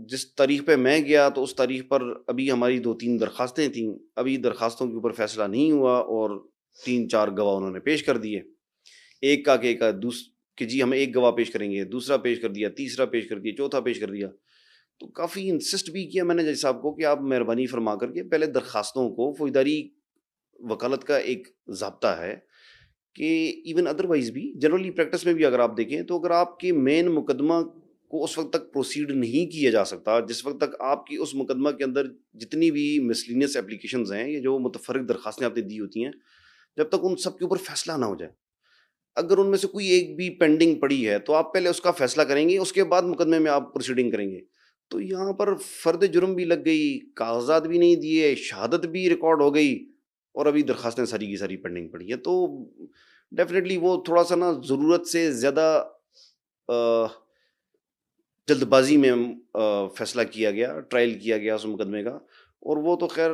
جس تاریخ پہ میں گیا تو اس تاریخ پر ابھی ہماری 2-3 درخواستیں تھیں، ابھی درخواستوں کے اوپر فیصلہ نہیں ہوا اور 3-4 گواہ انہوں نے پیش کر دیے. ایک کا کہ جی ہم ایک گواہ پیش کریں گے، دوسرا پیش کر دیا، تیسرا پیش کر دیا، چوتھا پیش کر دیا. تو کافی انسسٹ بھی کیا میں نے جج صاحب کو کہ آپ مہربانی فرما کر کے پہلے درخواستوں کو، فوجداری وکالت کا ایک ضابطہ ہے کہ ایون ادروائز بھی جنرلی پریکٹس میں بھی اگر آپ دیکھیں تو اگر آپ کے مین مقدمہ کو اس وقت تک پروسیڈ نہیں کیا جا سکتا جس وقت تک آپ کی اس مقدمہ کے اندر جتنی بھی مسلینس اپلیکیشنز ہیں، یہ جو متفرق درخواستیں آپ نے دی ہوتی ہیں، جب تک ان سب کے اوپر فیصلہ نہ ہو جائے، اگر ان میں سے کوئی ایک بھی پینڈنگ پڑی ہے تو آپ پہلے اس کا فیصلہ کریں گے، اس کے بعد مقدمے میں آپ پروسیڈنگ کریں گے. تو یہاں پر فرد جرم بھی لگ گئی، کاغذات بھی نہیں دیے، شہادت بھی ریکارڈ ہو گئی، اور ابھی درخواستیں ساری کی ساری پینڈنگ پڑی ہیں. تو ڈیفینیٹلی وہ تھوڑا سا نا ضرورت سے زیادہ جلد بازی میں فیصلہ کیا گیا، ٹرائل کیا گیا اس مقدمے کا. اور وہ تو خیر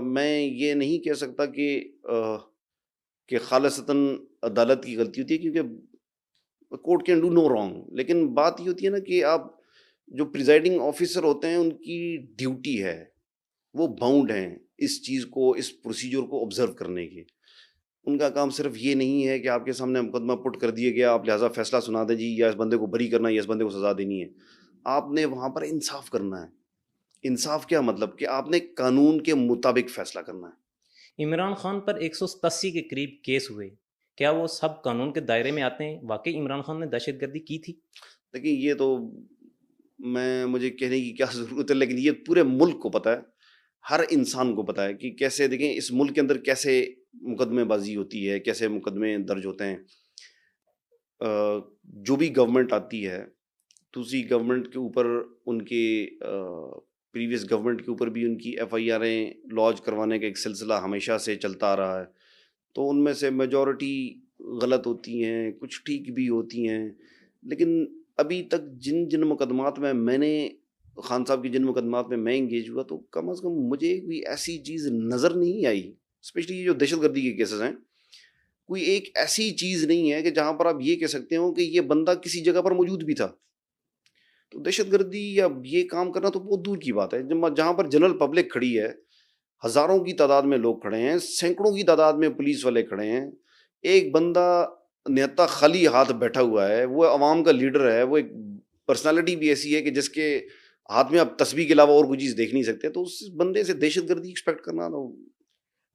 میں یہ نہیں کہہ سکتا کہ خالصتاً عدالت کی غلطی ہوتی ہے، کیونکہ court can do no wrong. لیکن بات یہ ہوتی ہے نا کہ آپ جو پریزائڈنگ آفیسر ہوتے ہیں ان کی ڈیوٹی ہے، وہ باؤنڈ ہیں اس چیز کو، اس پروسیجر کو آبزرو کرنے کی. ان کا کام صرف یہ نہیں ہے کہ آپ کے سامنے مقدمہ پٹ کر دیا گیا، آپ لہٰذا فیصلہ سنا دیں جی یا اس بندے کو بری کرنا ہے یا اس بندے کو سزا دینی ہے. آپ نے وہاں پر انصاف کرنا ہے. انصاف کیا مطلب کہ آپ نے قانون کے مطابق فیصلہ کرنا ہے. عمران خان پر 180 کے قریب کیس ہوئے، کیا وہ سب قانون کے دائرے میں آتے ہیں؟ واقعی عمران خان نے دہشت گردی کی تھی؟ لیکن یہ تو مجھے کہنے کی کیا ضرورت ہے، لیکن یہ پورے ملک کو پتہ ہے، ہر انسان کو پتہ ہے کہ کیسے دیکھیں اس ملک کے اندر کیسے مقدمے بازی ہوتی ہے، کیسے مقدمے درج ہوتے ہیں. جو بھی گورنمنٹ آتی ہے، دوسری گورنمنٹ کے اوپر ان کے پریویس گورنمنٹ کے اوپر بھی ان کی FIRیں لانچ کروانے کا ایک سلسلہ ہمیشہ سے چلتا آ رہا ہے. تو ان میں سے میجورٹی غلط ہوتی ہیں، کچھ ٹھیک بھی ہوتی ہیں. لیکن ابھی تک جن مقدمات میں نے خان صاحب کی جن مقدمات میں انگیج ہوا، تو کم از کم مجھے کوئی ایسی چیز نظر نہیں آئی، اسپیشلی یہ جو دہشت گردی کے کیسز ہیں، کوئی ایک ایسی چیز نہیں ہے کہ جہاں پر آپ یہ کہہ سکتے ہو کہ یہ بندہ کسی جگہ پر موجود بھی تھا. تو دہشت گردی یا یہ کام کرنا تو بہت دور کی بات ہے. جہاں پر جنرل پبلک کھڑی ہے، ہزاروں کی تعداد میں لوگ کھڑے ہیں، سینکڑوں کی تعداد میں پولیس والے کھڑے ہیں، ایک بندہ نہتا خالی ہاتھ بیٹھا ہوا ہے، وہ عوام کا لیڈر ہے، وہ ایک پرسنالٹی بھی ایسی ہے کہ جس کے ہاتھ میں آپ تسبیح کے علاوہ اور کوئی چیز دیکھ نہیں سکتے. تو اس بندے سے دہشت گردی ایکسپیکٹ کرنا تو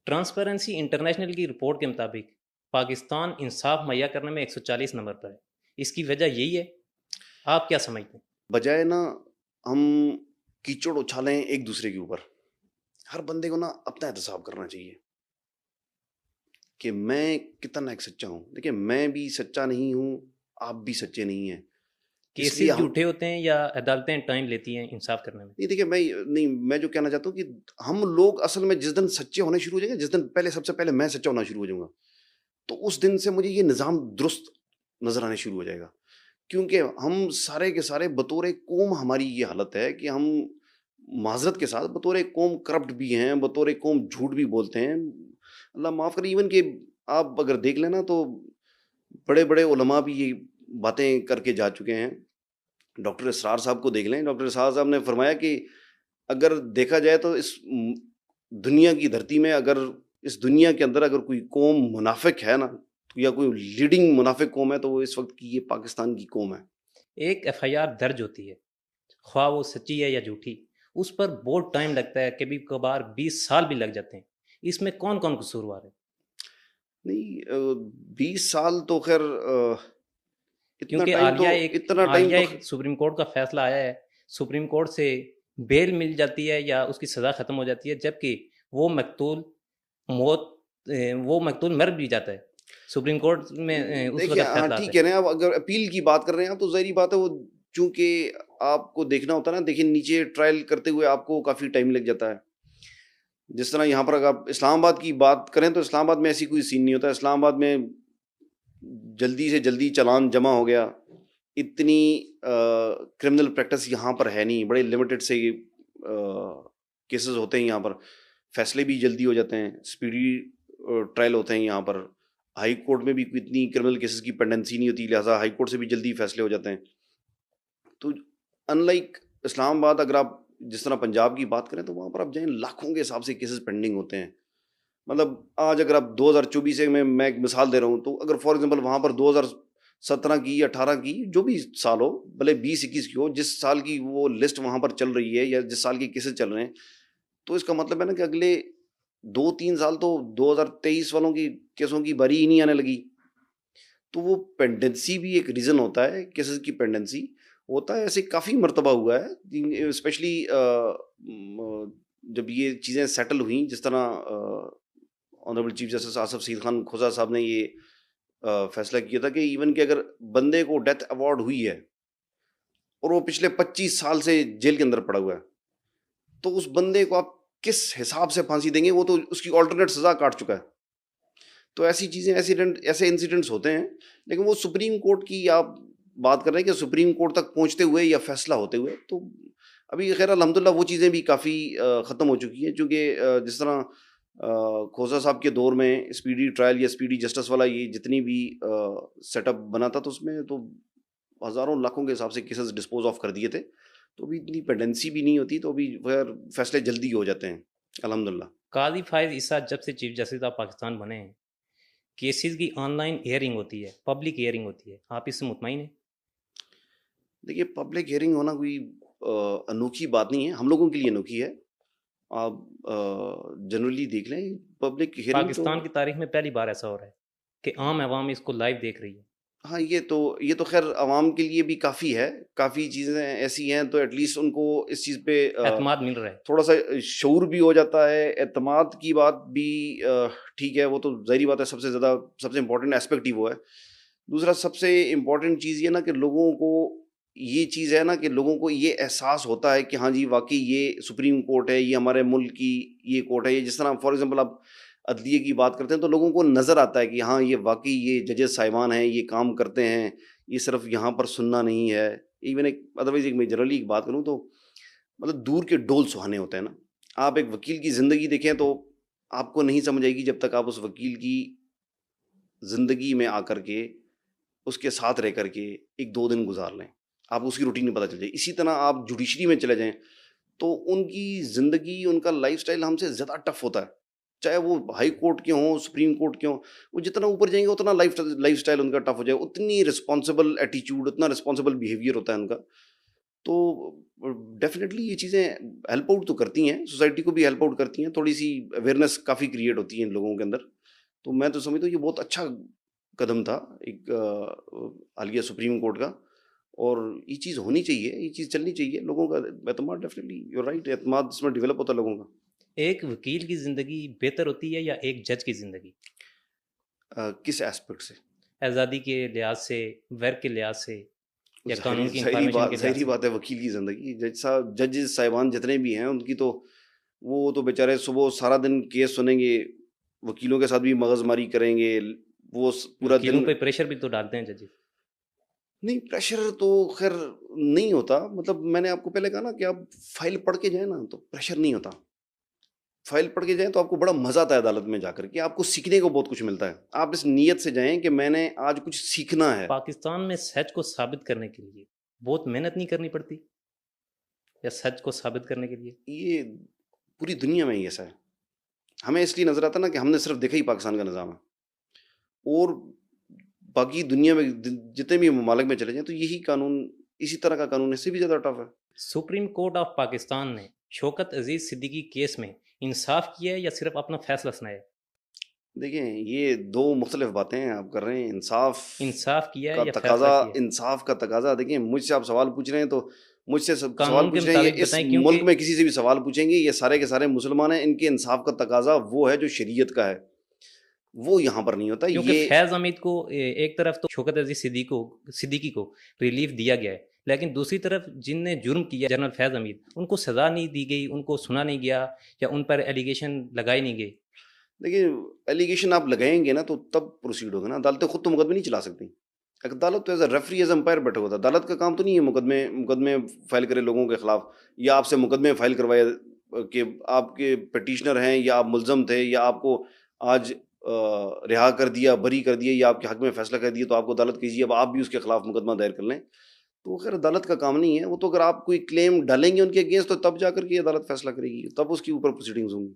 ٹرانسپیرنسی انٹرنیشنل کی رپورٹ کے مطابق پاکستان انصاف مہیا کرنے میں 140 نمبر پر ہے. اس کی وجہ یہی ہے؟ آپ کیا سمجھتے ہیں؟ بجائے نا ہم کیچڑ اچھالیں ایک دوسرے کے اوپر، ہر بندے کو نا اپنا احتساب کرنا چاہیے کہ میں کتنا ایک سچا ہوں. دیکھیں میں بھی سچا نہیں ہوں، آپ بھی سچے نہیں ہیں. کیسز جھوٹے ہوتے ہیں یا عدالتیں ٹائم لیتی ہیں انصاف کرنے میں؟ نہیں دیکھیں میں جو کہنا چاہتا ہوں کہ ہم لوگ اصل میں جس دن سچے ہونے شروع ہو جائیں گے، جس دن سب سے پہلے میں سچا ہونا شروع ہو جاؤں گا، تو اس دن سے مجھے یہ نظام درست نظر آنے شروع ہو جائے گا. کیونکہ ہم سارے کے سارے بطور قوم ہماری یہ حالت ہے کہ ہم معذرت کے ساتھ بطور قوم کرپٹ بھی ہیں، بطور قوم جھوٹ بھی بولتے ہیں. اللہ معاف کرے، ایون کہ آپ اگر دیکھ لینا تو بڑے بڑے علماء بھی یہ باتیں کر کے جا چکے ہیں. ڈاکٹر اسرار صاحب کو دیکھ لیں، ڈاکٹر اسرار صاحب نے فرمایا کہ اگر دیکھا جائے تو اس دنیا کی دھرتی میں اگر اس دنیا کے اندر اگر کوئی قوم منافق ہے نا یا کوئی لیڈنگ منافق قوم ہے تو وہ اس وقت کی یہ پاکستان کی قوم ہے. ایک ایف آئی آر درج ہوتی ہے، خواہ وہ سچی ہے یا جھوٹی، اس پر بہت ٹائم لگتا ہے، کبھی کبھار 20 سال بھی لگ جاتے ہیں. اس میں کون کون قصوروار ہے؟ نہیں 20 سال تو خیر کیونکہ حالیہ ایک سپریم کورٹ کا فیصلہ آیا ہے، سپریم کورٹ سے بیل مل جاتی ہے یا اس کی سزا ختم ہو جاتی ہے، جبکہ وہ مقتول مر بھی جاتا ہے. سپریم کورٹ میں اس وقت فیصلہ ٹھیک ہے نا. اب اگر اپیل کی بات کر رہے ہیں تو ظاہری بات ہے وہ چونکہ آپ کو دیکھنا ہوتا ہے نا، دیکھیں نیچے ٹرائل کرتے ہوئے آپ کو کافی ٹائم لگ جاتا ہے. جس طرح یہاں پر اگر آپ اسلام آباد کی بات کریں تو اسلام آباد میں ایسی کوئی سین نہیں ہوتا. اسلام آباد میں جلدی سے جلدی چلان جمع ہو گیا. اتنی کرمنل پریکٹس یہاں پر ہے نہیں، بڑے لمیٹڈ سے کیسز ہوتے ہیں یہاں پر. فیصلے بھی جلدی ہو جاتے ہیں، اسپیڈی ٹرائل ہوتے ہیں یہاں پر. ہائی کورٹ میں بھی اتنی کرمنل کیسز کی پینڈنسی نہیں ہوتی، لہٰذا ہائی کورٹ سے بھی جلدی فیصلے ہو جاتے ہیں. تو ان لائک اسلام آباد اگر آپ جس طرح پنجاب کی بات کریں تو وہاں پر آپ جائیں لاکھوں کے حساب سے کیسز پینڈنگ ہوتے ہیں. مطلب آج اگر آپ 2024 سے میں ایک مثال دے رہا ہوں تو اگر فار ایگزامپل وہاں پر 2017 کی 18 کی جو بھی سال ہو، بھلے 20-21 کی ہو، جس سال کی وہ لسٹ وہاں پر چل رہی ہے یا جس سال کے کیسز چل رہے ہیں، تو اس کا مطلب ہے نا کہ اگلے 2-3 سال تو 2023 والوں کی کیسوں کی باری ہی نہیں آنے لگی. تو وہ پینڈنسی بھی ایک ریزن ہوتا ہے، کیسز کی پینڈنسی ہوتا ہے. ایسے کافی مرتبہ ہوا ہے، اسپیشلی جب یہ چیزیں سیٹل ہوئیں، جس طرح آنریبل چیف جسٹس آصف سعید خان کھوسا صاحب نے یہ فیصلہ کیا تھا کہ ایون کہ اگر بندے کو ڈیتھ ایوارڈ ہوئی ہے اور وہ پچھلے 25 سال سے جیل کے اندر پڑا ہوا ہے، تو اس بندے کو آپ کس حساب سے پھانسی دیں گے؟ وہ تو اس کی آلٹرنیٹ سزا کاٹ چکا ہے. تو ایسی چیزیں ایسے انسیڈنٹس ہوتے ہیں. لیکن وہ سپریم کورٹ کی آپ بات کر رہے ہیں کہ سپریم کورٹ تک پہنچتے ہوئے یا فیصلہ ہوتے ہوئے، تو ابھی خیر الحمدللہ وہ چیزیں بھی کافی ختم ہو چکی ہیں. چونکہ جس طرح کھوسا صاحب کے دور میں اسپیڈی ٹرائل یا اسپیڈی جسٹس والا یہ جتنی بھی سیٹ اپ بنا تھا تو اس میں تو ہزاروں لاکھوں کے حساب سے کیسز ڈسپوز آف کر دیے تھے. تو ابھی اتنی پینڈنسی بھی نہیں ہوتی، تو ابھی خیر فیصلے جلدی ہو جاتے ہیں الحمدللہ. قاضی فائز عیسیٰ جب سے چیف جسٹس آف پاکستان بنے ہیں، کیسز کی آن لائن ہیئرنگ ہوتی ہے، پبلک ہیئرنگ ہوتی ہے، آپ اس سے مطمئن ہیں؟ دیکھیے پبلک ہیئرنگ ہونا کوئی انوکھی بات نہیں ہے، ہم لوگوں کے لیے انوکھی ہے. آپ جنرلی دیکھ لیں پبلک ہیئرنگ پاکستان کی تاریخ میں پہلی بار ایسا ہو رہا ہے کہ عام عوام اس کو لائیو دیکھ رہی ہے. ہاں یہ تو خیر عوام کے لیے بھی کافی ہے. کافی چیزیں ایسی ہیں تو ایٹ لیسٹ ان کو اس چیز پہ اعتماد مل رہا ہے، تھوڑا سا شعور بھی ہو جاتا ہے. اعتماد کی بات بھی ٹھیک ہے، وہ تو ظاہری بات ہے، سب سے امپورٹنٹ اسپیکٹ ہی وہ ہے. دوسرا سب سے امپورٹنٹ چیز یہ نا کہ لوگوں کو یہ چیز ہے نا کہ لوگوں کو یہ احساس ہوتا ہے کہ ہاں جی واقعی یہ سپریم کورٹ ہے، یہ ہمارے ملک کی یہ کورٹ ہے. یہ جس طرح فار ایگزامپل آپ عدلیے کی بات کرتے ہیں تو لوگوں کو نظر آتا ہے کہ ہاں یہ واقعی یہ ججز صاحبان ہیں، یہ کام کرتے ہیں، یہ صرف یہاں پر سننا نہیں ہے. ایون ادروائز میں جنرلی ایک بات کروں تو مطلب دور کے ڈول سہانے ہوتے ہیں نا. آپ ایک وکیل کی زندگی دیکھیں تو آپ کو نہیں سمجھ آئے گی جب تک آپ اس وکیل کی زندگی میں آ کر کے اس کے ساتھ رہ کر کے 1-2 دن گزار لیں، آپ اس کی روٹین نہیں پتہ چل جائے. اسی طرح آپ جوڈیشری میں چلے جائیں تو ان کی زندگی، ان کا لائف سٹائل ہم سے زیادہ ٹف ہوتا ہے. چاہے وہ ہائی کورٹ کے ہوں، سپریم کورٹ کے ہوں، وہ جتنا اوپر جائیں گے اتنا لائف سٹائل ان کا ٹف ہو جائے گا. اتنی رسپانسبل ایٹیچیوڈ، اتنا رسپانسبل بیہیویئر ہوتا ہے ان کا. تو ڈیفینیٹلی یہ چیزیں ہیلپ آؤٹ تو کرتی ہیں، سوسائٹی کو بھی ہیلپ آؤٹ کرتی ہیں. تھوڑی سی اویئرنیس کافی کریٹ ہوتی ہے ان لوگوں کے اندر. تو میں تو سمجھتا ہوں یہ بہت اچھا قدم تھا ایک حالیہ سپریم کورٹ کا، اور یہ چیز ہونی چاہیے، یہ چیز چلنی چاہیے. لوگوں کا اعتماد ڈیفینیٹلی یو رائٹ، اعتماد اس میں ڈیولپ ہوتا ہے لوگوں کا. ایک وکیل کی زندگی بہتر ہوتی ہے یا ایک جج کی زندگی؟ کس ایسپیکٹ سے؟ آزادی کے لحاظ سے، ورک کے لحاظ سے، یا قانون کی انفارمیشن کے لحاظ سے؟ ظاہری بات ہے وکیل کی زندگی، ججز صاحبان جتنے بھی ہیں ان کی تو وہ تو بیچارے صبح سارا دن کیس سنیں گے، وکیلوں کے ساتھ بھی مغز ماری کریں گے. وہ پورا دن پہ پریشر بھی تو ڈالتے ہیں ججز. نہیں پریشر تو خیر نہیں ہوتا. مطلب میں نے آپ کو پہلے کہا نا کہ آپ فائل پڑھ کے جائیں نا تو پریشر نہیں ہوتا. فائل پڑھ کے جائیں تو آپ کو بڑا مزہ آتا ہے عدالت میں جا کر کے، آپ کو سیکھنے کو بہت کچھ ملتا ہے. آپ اس نیت سے جائیں کہ میں نے آج کچھ سیکھنا ہے. پاکستان میں سچ کو ثابت کرنے کے لیے بہت محنت نہیں کرنی پڑتی؟ یا سچ کو ثابت کرنے کے لیے؟ یہ پوری دنیا میں ہی ایسا ہے. ہمیں اس لیے نظر آتا نا کہ ہم نے صرف دیکھا ہی پاکستان کا نظام ہے, اور باقی دنیا میں جتنے بھی ممالک میں چلے جائیں تو یہی قانون, اسی طرح کا قانون اس سے بھی زیادہ ٹف ہے. سپریم کورٹ آف پاکستان نے شوکت عزیز صدیقی کیس میں انصاف کیا ہے یا صرف اپنا فیصلہ سنایا؟ دیکھیں یہ دو مختلف باتیں ہیں آپ کر رہے ہیں. انصاف کیا ہے کا یا تقاضا, فیصلہ کیا ہے؟ انصاف کا تقاضا, دیکھیں مجھ سے آپ سوال پوچھ رہے ہیں تو مجھ سے سوال قانون کے پوچھ رہے ہیں, مطابق یہ اس بتائیں، کیونکہ ملک میں کسی سے بھی سوال پوچھیں گے, یہ سارے کے سارے مسلمان ہیں, ان کے انصاف کا تقاضا وہ ہے جو شریعت کا ہے, وہ یہاں پر نہیں ہوتا. کیونکہ یہ فیض حمید کو ایک طرف تو شوکت عزیز صدیقی کو ریلیف دیا گیا ہے، لیکن دوسری طرف جن نے جرم کیا جنرل فیض حمید ان کو سزا نہیں دی گئی، ان کو سنا نہیں گیا یا ان پر ایلیگیشن لگائی نہیں گئی. دیکھیں ایلیگیشن آپ لگائیں گے نا تو تب پروسیڈ ہوگا نا. عدالتیں خود تو مقدمے نہیں چلا سکتی. عدالت تو as a referee as umpire بیٹھا ہوتا ہے. عدالت کا کام تو نہیں ہے مقدمے فائل کرے لوگوں کے خلاف, یا آپ سے مقدمے فائل کروائے کہ آپ کے پٹیشنر ہیں یا آپ ملزم تھے یا آپ کو آج رہا کر دیا, بری کر دیا یا آپ کے حق میں فیصلہ کر دیا تو آپ کو عدالت کیجیے اب آپ بھی اس کے خلاف مقدمہ دائر کر لیں. تو خیر عدالت کا کام نہیں ہے وہ. تو اگر آپ کوئی کلیم ڈالیں گے ان کے اگینسٹ تو تب جا کر کے عدالت فیصلہ کرے گی, تب اس کے اوپر پروسیڈنگز ہوں گی.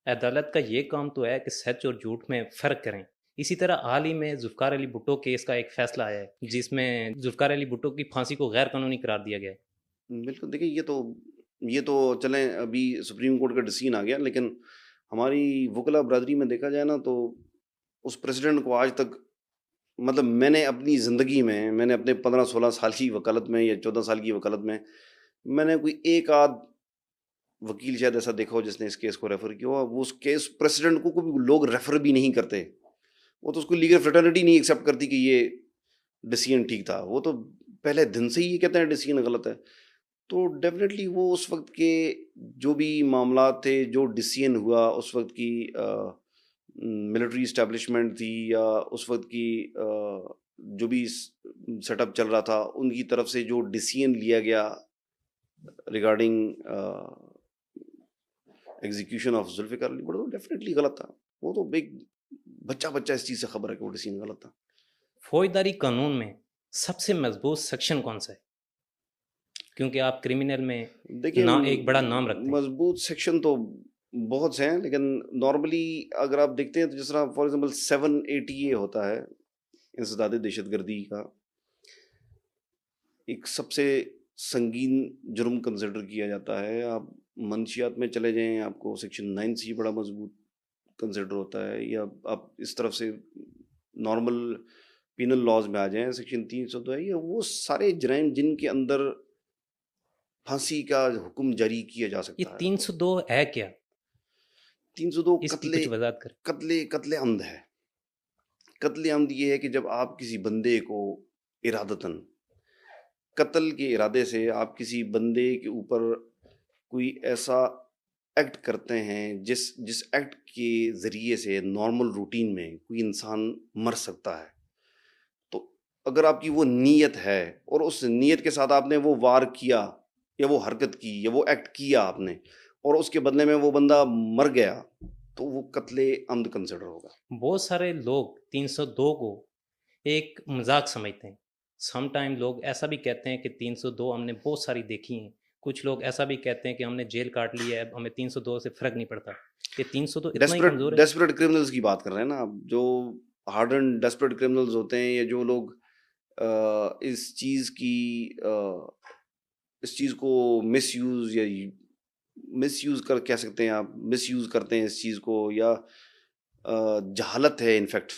عدالت کا یہ کام تو ہے کہ سچ اور جھوٹ میں فرق کریں. اسی طرح حال ہی میں ذوالفقار علی بھٹو کیس کا ایک فیصلہ آیا ہے جس میں ذوالفقار علی بھٹو کی پھانسی کو غیر قانونی قرار دیا گیا ہے. بالکل. دیکھیں یہ تو چلیں ابھی سپریم کورٹ کا ڈیسیژن آ گیا, لیکن ہماری وکلا برادری میں دیکھا جائے نا تو اس پریزیڈنٹ کو آج تک, مطلب میں نے اپنی زندگی میں نے اپنے 15-16 سال کی وکالت میں یا 14 سال کی وکالت میں نے کوئی ایک آدھ وکیل شاید ایسا دیکھا ہو جس نے اس کیس کو ریفر کیا ہو. وہ اس کیس پریزیڈنٹ کو کوئی لوگ ریفر بھی نہیں کرتے, وہ تو اس کو لیگل فریٹرنیٹی نہیں ایکسیپٹ کرتی کہ یہ ڈیسیژن ٹھیک تھا. وہ تو پہلے دن سے ہی یہ کہتے ہیں ڈیسیژن غلط ہے. تو ڈیفینیٹلی وہ اس وقت کے جو بھی معاملات تھے, جو ڈیسیژن ہوا, اس وقت کی ملٹری اسٹیبلشمنٹ تھی یا اس وقت کی جو بھی سیٹ اپ چل رہا تھا, ان کی طرف سے جو ڈیسیژن لیا گیا regarding execution of Zulfikar Ali Bhutto definitely غلط تھا. وہ تو ایک بچہ اس چیز سے خبر ہے کہ وہ ڈیسیژن غلط تھا. فوجداری قانون میں سب سے مضبوط سیکشن کون سا ہے؟ کیونکہ آپ کرمنل میں ایک بڑا نام رکھتے ہیں. مضبوط سیکشن تو بہت سے ہیں, لیکن نارملی اگر آپ دیکھتے ہیں تو جس طرح فار ایگزامپل 780A ہوتا ہے انسداد دہشت گردی کا, ایک سب سے سنگین جرم کنسیڈر کیا جاتا ہے. آپ منشیات میں چلے جائیں آپ کو سیکشن 9C بڑا مضبوط کنسیڈر ہوتا ہے, یا آپ اس طرف سے نارمل پینل لاز میں آ جائیں سیکشن 302 ہے. وہ سارے جرائم جن کے اندر پھانسی کا حکم جاری کیا جا سکتا ہے. یہ 302 ہے کیا؟ 302 قتل عمد ہے. قتل عمد یہ ہے کہ جب آپ کسی بندے کو ارادتاً قتل کے ارادے سے آپ کسی بندے کے اوپر کوئی ایسا ایکٹ کرتے ہیں جس ایکٹ کے ذریعے سے نارمل روٹین میں کوئی انسان مر سکتا ہے. تو اگر آپ کی وہ نیت ہے اور اس نیت کے ساتھ آپ نے وہ وار کیا یا وہ حرکت کی یا وہ ایکٹ کیا آپ نے, اور اس کے بدلے میں وہ بندہ مر گیا, تو وہ قتل عمد کنسیڈر ہوگا. بہت سارے لوگ 302 کو ایک مذاق سمجھتے ہیں. سم ٹائم لوگ ایسا بھی کہتے ہیں کہ 302 ہم نے بہت ساری دیکھی ہیں. کچھ لوگ ایسا بھی کہتے ہیں کہ ہم نے جیل کاٹ لی ہے, اب ہمیں 302 سے فرق نہیں پڑتا. کہ 302 اتنا ہی کمزور ہے. ڈیسپریٹ کرمنلز کی بات کر رہے ہیں نا آپ, جو ہارڈنڈ ڈیسپریٹ کرمنلز ہوتے ہیں, یا جو لوگ اس چیز کو مس یوز کر کہہ سکتے ہیں آپ, مس یوز کرتے ہیں اس چیز کو, یا جہالت ہے, انفیکٹ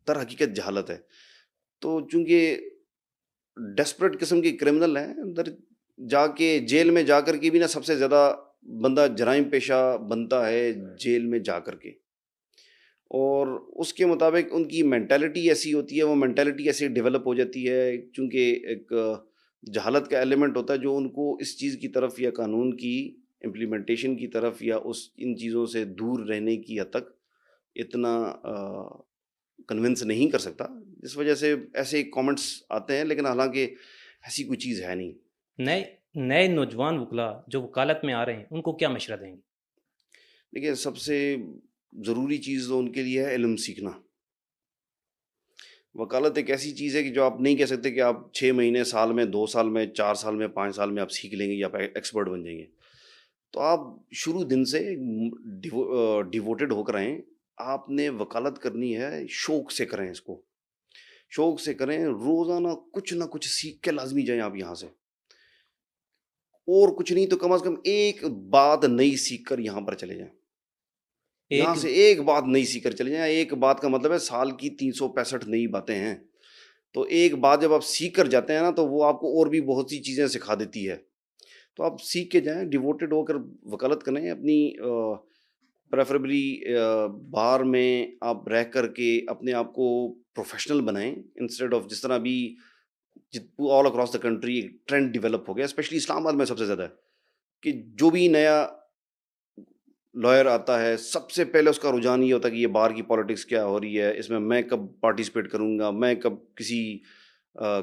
در حقیقت جہالت ہے. تو چونکہ ڈیسپریٹ قسم کے کرمنل ہیں, اندر جا کے جیل میں جا کر کے بھی نا سب سے زیادہ بندہ جرائم پیشہ بنتا ہے جیل میں جا کر کے, اور اس کے مطابق ان کی مینٹالٹی ایسی ہوتی ہے, وہ مینٹالٹی ایسی ڈیولپ ہو جاتی ہے, چونکہ ایک جہالت کا ایلیمنٹ ہوتا ہے جو ان کو اس چیز کی طرف یا قانون کی امپلیمنٹیشن کی طرف یا ان چیزوں سے دور رہنے کی حد تک اتنا کنونس نہیں کر سکتا, جس وجہ سے ایسے کامنٹس آتے ہیں. لیکن حالانکہ ایسی کوئی چیز ہے نہیں. نئے نوجوان وکلا جو وکالت میں آ رہے ہیں ان کو کیا مشورہ دیں گے؟ دیکھیے سب سے ضروری چیز تو ان کے لیے ہے علم سیکھنا. وکالت ایک ایسی چیز ہے کہ جو آپ نہیں کہہ سکتے کہ آپ 6 مہینے، سال میں، 2 سال میں، 4 سال میں، 5 سال میں آپ سیکھ لیں گے یا آپ ایکسپرٹ بن جائیں گے. تو آپ شروع دن سے ڈیووٹیڈ ہو کر آئیں. آپ نے وکالت کرنی ہے، شوق سے کریں، اس کو شوق سے کریں. روزانہ کچھ نہ کچھ سیکھ کے لازمی جائیں آپ یہاں سے، اور کچھ نہیں تو کم از کم ایک بات نئی سیکھ کر یہاں پر چلے جائیں. یہاں سے ایک بات نئی سیکھ کر چلے جائیں. ایک بات کا مطلب ہے سال کی 365 نئی باتیں ہیں. تو ایک بات جب آپ سیکھ کر جاتے ہیں نا تو وہ آپ کو اور بھی بہت سی چیزیں سکھا دیتی ہے. تو آپ سیکھ کے جائیں، ڈیووٹیڈ ہو کر وکالت کریں. اپنی پریفریبلی بار میں آپ رہ کر کے اپنے آپ کو پروفیشنل بنائیں، انسٹیڈ آف جس طرح ابھی all across the country trend develop ہو گیا، اسپیشلی اسلام آباد میں سب سے زیادہ ہے کہ جو بھی نیا لائر آتا ہے سب سے پہلے اس کا رجحان یہ ہوتا ہے کہ یہ بار کی پالیٹکس کیا ہو رہی ہے، اس میں کب پارٹیسپیٹ کروں گا، میں کب کسی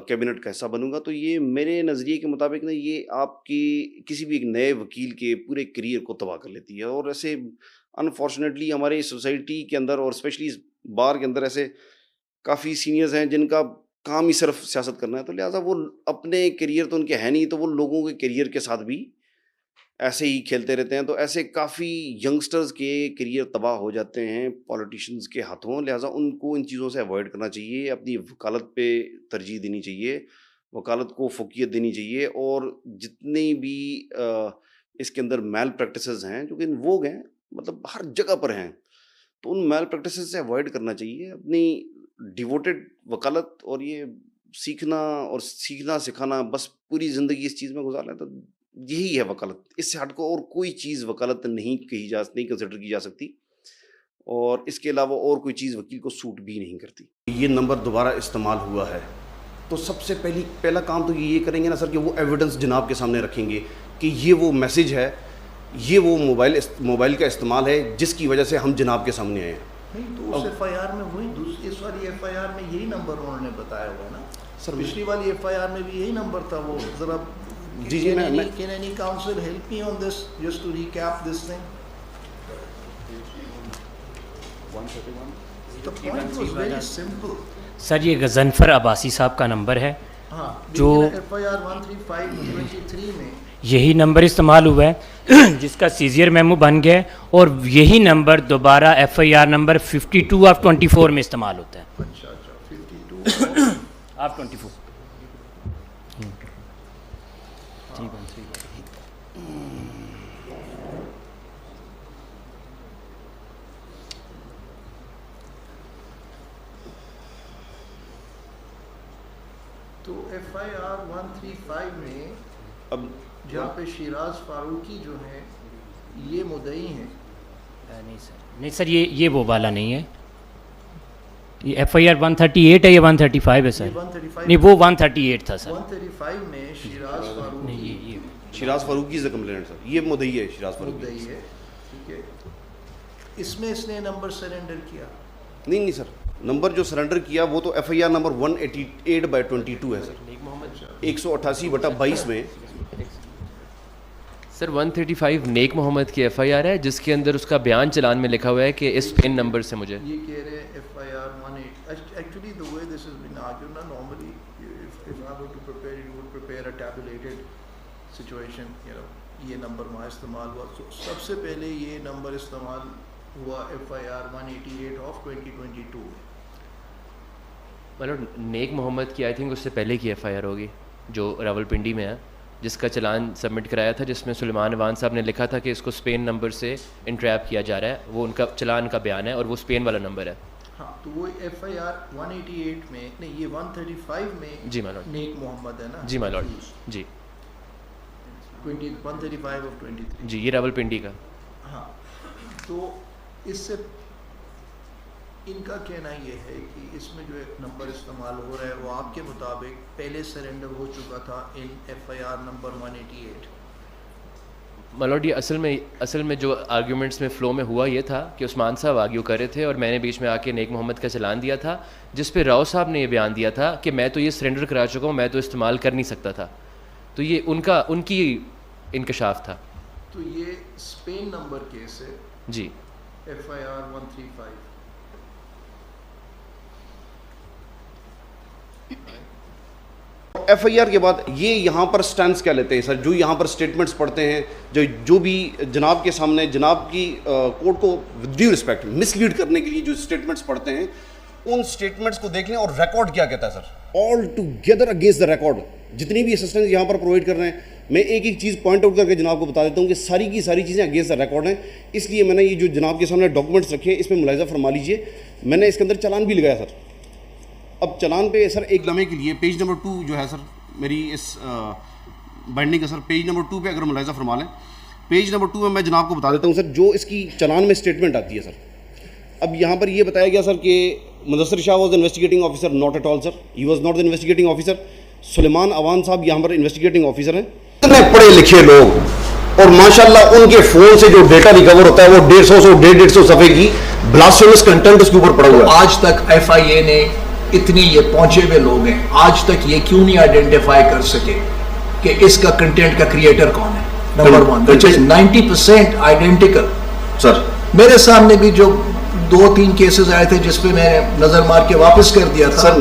کیبنٹ کا حصہ بنوں گا. تو یہ میرے نظریے کے مطابق نا یہ آپ کی کسی بھی ایک نئے وکیل کے پورے کریئر کو تباہ کر لیتی ہے. اور ایسے انفارچونیٹلی ہمارے سوسائٹی کے اندر اور اسپیشلی بار کے اندر ایسے کافی سینئرز ہیں جن کا کام ہی صرف سیاست کرنا ہے. تو لہٰذا وہ اپنے کریئر تو ان کے ہے نہیں، تو وہ لوگوں کے کریئر کے ساتھ بھی ایسے ہی کھیلتے رہتے ہیں. تو ایسے کافی ینگسٹرز کے کریئر تباہ ہو جاتے ہیں پولیٹیشینز کے ہاتھوں. لہٰذا ان کو ان چیزوں سے اوائڈ کرنا چاہیے، اپنی وکالت پہ ترجیح دینی چاہیے، وکالت کو فوقیت دینی چاہیے. اور جتنی بھی اس کے اندر میل پریکٹسز ہیں جو کہ وہ ہیں مطلب ہر جگہ پر ہیں، تو ان میل پریکٹسز سے اوائڈ کرنا چاہیے. اپنی ڈیووٹیڈ وکالت اور یہ سیکھنا اور سیکھنا سکھانا بس پوری زندگی اس چیز میں گزار لیں تو یہی ہے وکالت. اس سے ہٹ کو اور کوئی چیز وکالت نہیں کنسیڈر کی جا سکتی، اور اس کے علاوہ اور کوئی چیز وکیل کو سوٹ بھی نہیں کرتی. یہ نمبر دوبارہ استعمال ہوا ہے تو سب سے پہلا کام تو یہ کریں گے نا سر کہ وہ ایویڈنس جناب کے سامنے رکھیں گے کہ یہ وہ میسج ہے، یہ وہ موبائل کا استعمال ہے جس کی وجہ سے ہم جناب کے سامنے آئے ہیں. نہیں تو اس ایف آئی آر میں وہی اس والی ایف آئی آر میں یہی نمبر انہوں نے بتایا ہوا ہے نا سر. پچھلی والی ایف آئی آر میں بھی یہی نمبر تھا. وہ ذرا جی can any counsel help me on this just to recap this thing? The point was very simple. سر یہ غضنفر عباسی صاحب کا نمبر ہے جو ایف آئی آر 135/23 میں یہی نمبر استعمال ہوا ہے جس کا سیزیئر میمو بن گیا ہے، اور یہی نمبر دوبارہ ایف آئی آر نمبر 52/24 میں استعمال ہوتا ہے. اچھا 52/24 تو ایف آئی آر 135 میں اب جہاں پہ شیراز فاروقی جو ہیں یہ مدعی ہیں. نہیں سر یہ وہ والا نہیں ہے. یہ ایف آئی آر 138 ہے یا 135 ہے سر؟ 135 نہیں وہ 138 تھا سر. 135 میں شیراز فاروقی یہ شیراز فاروقی از دا کمپلینٹ سر. یہ مدعی ہے شیراز فاروقی. مدعی ہے، ٹھیک ہے. اس میں اس نے نمبر سرنڈر کیا؟ نہیں سر، نمبر جو سرنڈر کیا وہ تو ایف آئی آر نمبر 188/22 ہے سر. 188/22 میں سر 135 نیک محمد کی ایف آئی آر ہے جس کے اندر اس کا بیان چلان میں لکھا ہوا ہے کہ اس پین نمبر سے مجھے یہ کہہ رہے ہیں F I R 18. Actually the way this has been argued now, normally if I were to prepare, you would prepare a tabulated situation, you know, یہ نمبر وہاں استعمال ہوا. سب سے پہلے یہ نمبر استعمال ہوا ایف آئی آر 188/2022. مطلب نیک محمد کی آئی تھنک اس سے پہلے کی ایف آئی آر ہوگی جو راول پنڈی میں ہے، جس کا چلان سبمٹ کرایا تھا، جس میں سلیمان عوان صاحب نے لکھا تھا کہ اس کو اسپین نمبر سے انٹریپ کیا جا رہا ہے. وہ ان کا چلان کا بیان ہے اور وہ اسپین والا نمبر ہے. ہاں تو وہ ایف آئی آر 188 میں نہیں، یہ 135 میں جی مائی لارڈ. نیک محمد ہے نا. جی مائی لارڈ. جی 135/23. جی یہ راول پنڈی کا. ہاں تو اس سے ان کا کہنا یہ ہے کہ اس میں جو ایک نمبر استعمال ہو رہا ہے وہ آپ کے مطابق پہلے سرنڈر ہو چکا تھا ان ایف آئی آر نمبر 188. ملوڈ یہ اصل میں جو آرگیومنٹس میں فلو میں ہوا یہ تھا کہ عثمان صاحب آرگیو کر رہے تھے اور میں نے بیچ میں آ کے نیک محمد کا چلان دیا تھا، جس پہ راؤ صاحب نے یہ بیان دیا تھا کہ میں تو یہ سرنڈر کرا چکا ہوں، میں تو استعمال کر نہیں سکتا تھا. تو یہ ان کی انکشاف تھا. تو یہ اسپین نمبر کیس ہے. جی F I R 135. F I R کے بعد یہ یہاں پر سٹینڈز کیا لیتے ہیں سر؟ جو یہاں پر سٹیٹمنٹس پڑھتے ہیں، جو بھی جناب کے سامنے جناب کی کورٹ کو with due respect miss lead کرنے کے لیے جو سٹیٹمنٹس پڑھتے ہیں، ان سٹیٹمنٹس کو دیکھ لیں اور ریکارڈ کیا کہتا ہے sir, all together against the record. جتنی بھی اسسٹنس یہاں پر پرووائڈ کر رہے ہیں، میں ایک ایک چیز پوائنٹ آؤٹ کر کے جناب کو بتا دیتا ہوں کہ ساری کی ساری چیزیں اگینسٹ دا ریکارڈ ہیں. اس لیے میں نے یہ جو جناب کے سامنے ڈاکومنٹس رکھے ہیں اس میں ملاحظہ فرما لیجئے. میں نے اس کے اندر چالان بھی لگایا سر. اب چالان پہ سر ایک لمحے کے لیے پیج نمبر 2 جو ہے سر میری اس بائنڈنگ کا سر، پیج نمبر 2 پہ اگر ملاحظہ فرما لیں، پیج نمبر 2 میں میں جناب کو بتا دیتا ہوں سر جو اس کی چالان میں اسٹیٹمنٹ آتی ہے سر. اب یہاں پر یہ بتایا گیا سر کہ Mudassar Shah was investigating officer, not at all sir, he was not the investigating officer. Sulaiman Awan صاحب یہاں پر انویسٹیگیٹنگ آفیسر ہیں. اتنے پڑھے لکھے لوگ اور ماشاءاللہ ان کے فون سے جو ڈیٹا ریکور ہوتا ہے وہ 150 صفحے کی بلاسفیمس کنٹینٹ اس کے اوپر پڑا ہوا ہے. آج تک ایف آئی اے نے اتنی یہ پہنچے ہوئے لوگ ہیں، آج تک یہ کیوں نہیں آئیڈینٹیفائی کر سکے کہ اس کا کنٹینٹ کا کریٹر کون ہے؟ Number 1 which is 90% identical. Sir میرے سامنے بھی جو 2-3 کیسز آئے تھے جس پہ میں نے نظر مار کے واپس کر دیا تھا، سر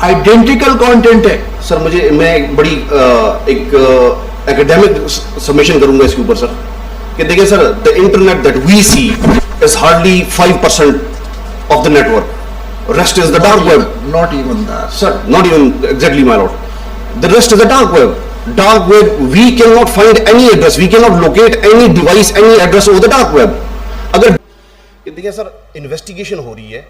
آئیڈینٹیکل کانٹینٹ ہے. سر میں ایک بڑی ایک ایکڈیمک سمیشن کروں گا اس کے اوپر سر کہ دیکھیں sir, the internet that we see is hardly 5% of the network. Rest is the dark web. Not even that. Sir, not even exactly, my lord. The rest is the dark web. Dark web, we cannot find any address. We cannot locate any device, any address over the dark web. اگر دیکھیں سر investigation ہو رہی ہے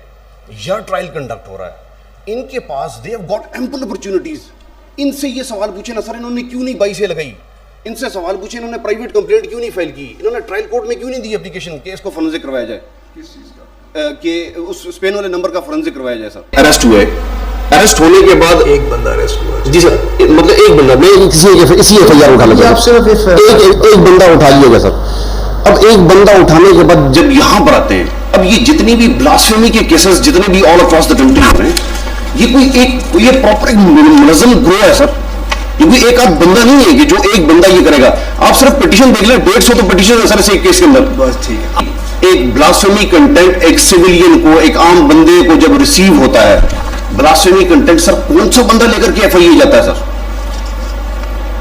یا trial conduct ہو رہا ہے، ان کے پاس they have got ample opportunities. ان سے یہ سوال پوچھے نا سر، انہوں نے کیوں نہیں 22 لگائی؟ ان سے سوال پوچھے انہوں نے پرائیویٹ کمپلینٹ کیوں نہیں فائل کی؟ انہوں نے ٹرائل کورٹ میں کیوں نہیں دی اپلیکیشن کہ اس کو فورنزک کروایا جائے؟ کس چیز کا؟ کہ اس اسپین والے نمبر کا فورنزک کروایا جائے سر. اریسٹ ہوئے، اریسٹ ہونے کے بعد ایک بندہ اریسٹ ہوا. جی سر، مطلب ایک بندہ، میں اسی ایف آئی آر اٹھا لگا، آپ صرف ایک بندہ اٹھا لیے گا سر. اب ایک بندہ اٹھانے کے بعد جب یہاں پر آتے ہیں، اب یہ جتنی بھی بلاسفیمی کے کیسز جتنے بھی آل اکراس دا کنٹری ہو رہے ہیں، یہ یہ پراپر ایک منظم گروہ ہے سر. یہ کوئی ایک آدھ بندہ نہیں ہے کہ جو ایک بندہ یہ کرے گا. آپ صرف پٹیشن دیکھ لیں، 150 تو پٹیشن ہے سر اس ایک کیس کے اندر. بس ٹھیک ہے. ایک بلاسفیمی کنٹینٹ ایک سویلین کو، ایک عام بندے کو جب ریسیو ہوتا ہے بلاسفیمی کنٹینٹ، سر کون سا بندہ لے کر کے ایف آئی اے جاتا ہے سر؟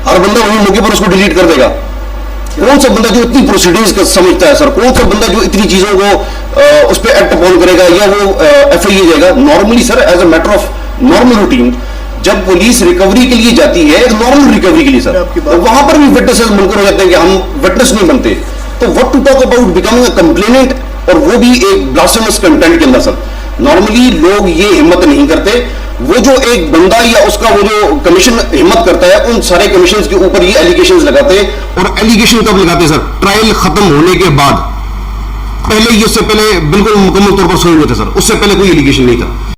ہر بندہ وہی موقع پر اس کو ڈیلیٹ کر دے گا. کون سا بندہ جو اتنی پروسیڈنگز سمجھتا ہے سر؟ کون سا بندہ جو اتنی چیزوں کو اس پہ ایکٹ اپون کرے گا یا وہ ایف آئی اے جائے گا؟ Normally sir as a matter of normal routine جب پولیس ریکوری کے لیے جاتی ہے، نارمل ریکوری کے لیے سر، وہاں پر بھی وٹنسز منکر ہو جاتے ہیں کہ ہم وٹنس نہیں بنتے. تو what to talk about becoming a complainant، اور وہ بھی ایک blasphemous content کے اندر سر. نارملی لوگ یہ ہمت نہیں کرتے. وہ جو ایک بندہ یا اس کا وہ جو کمیشن ہمت کرتا ہے، ان سارے کمیشنز کے اوپر یہ ایلیگیشنز لگاتے ہیں. اور ایلیگیشن کب لگاتے ہیں سر؟ ٹرائل ختم ہونے کے بعد. پہلے یہ اس سے پہلے بالکل مکمل طور پر سوئے ہوئے تھے سر، اس سے پہلے کوئی ایلیگیشن نہیں تھا.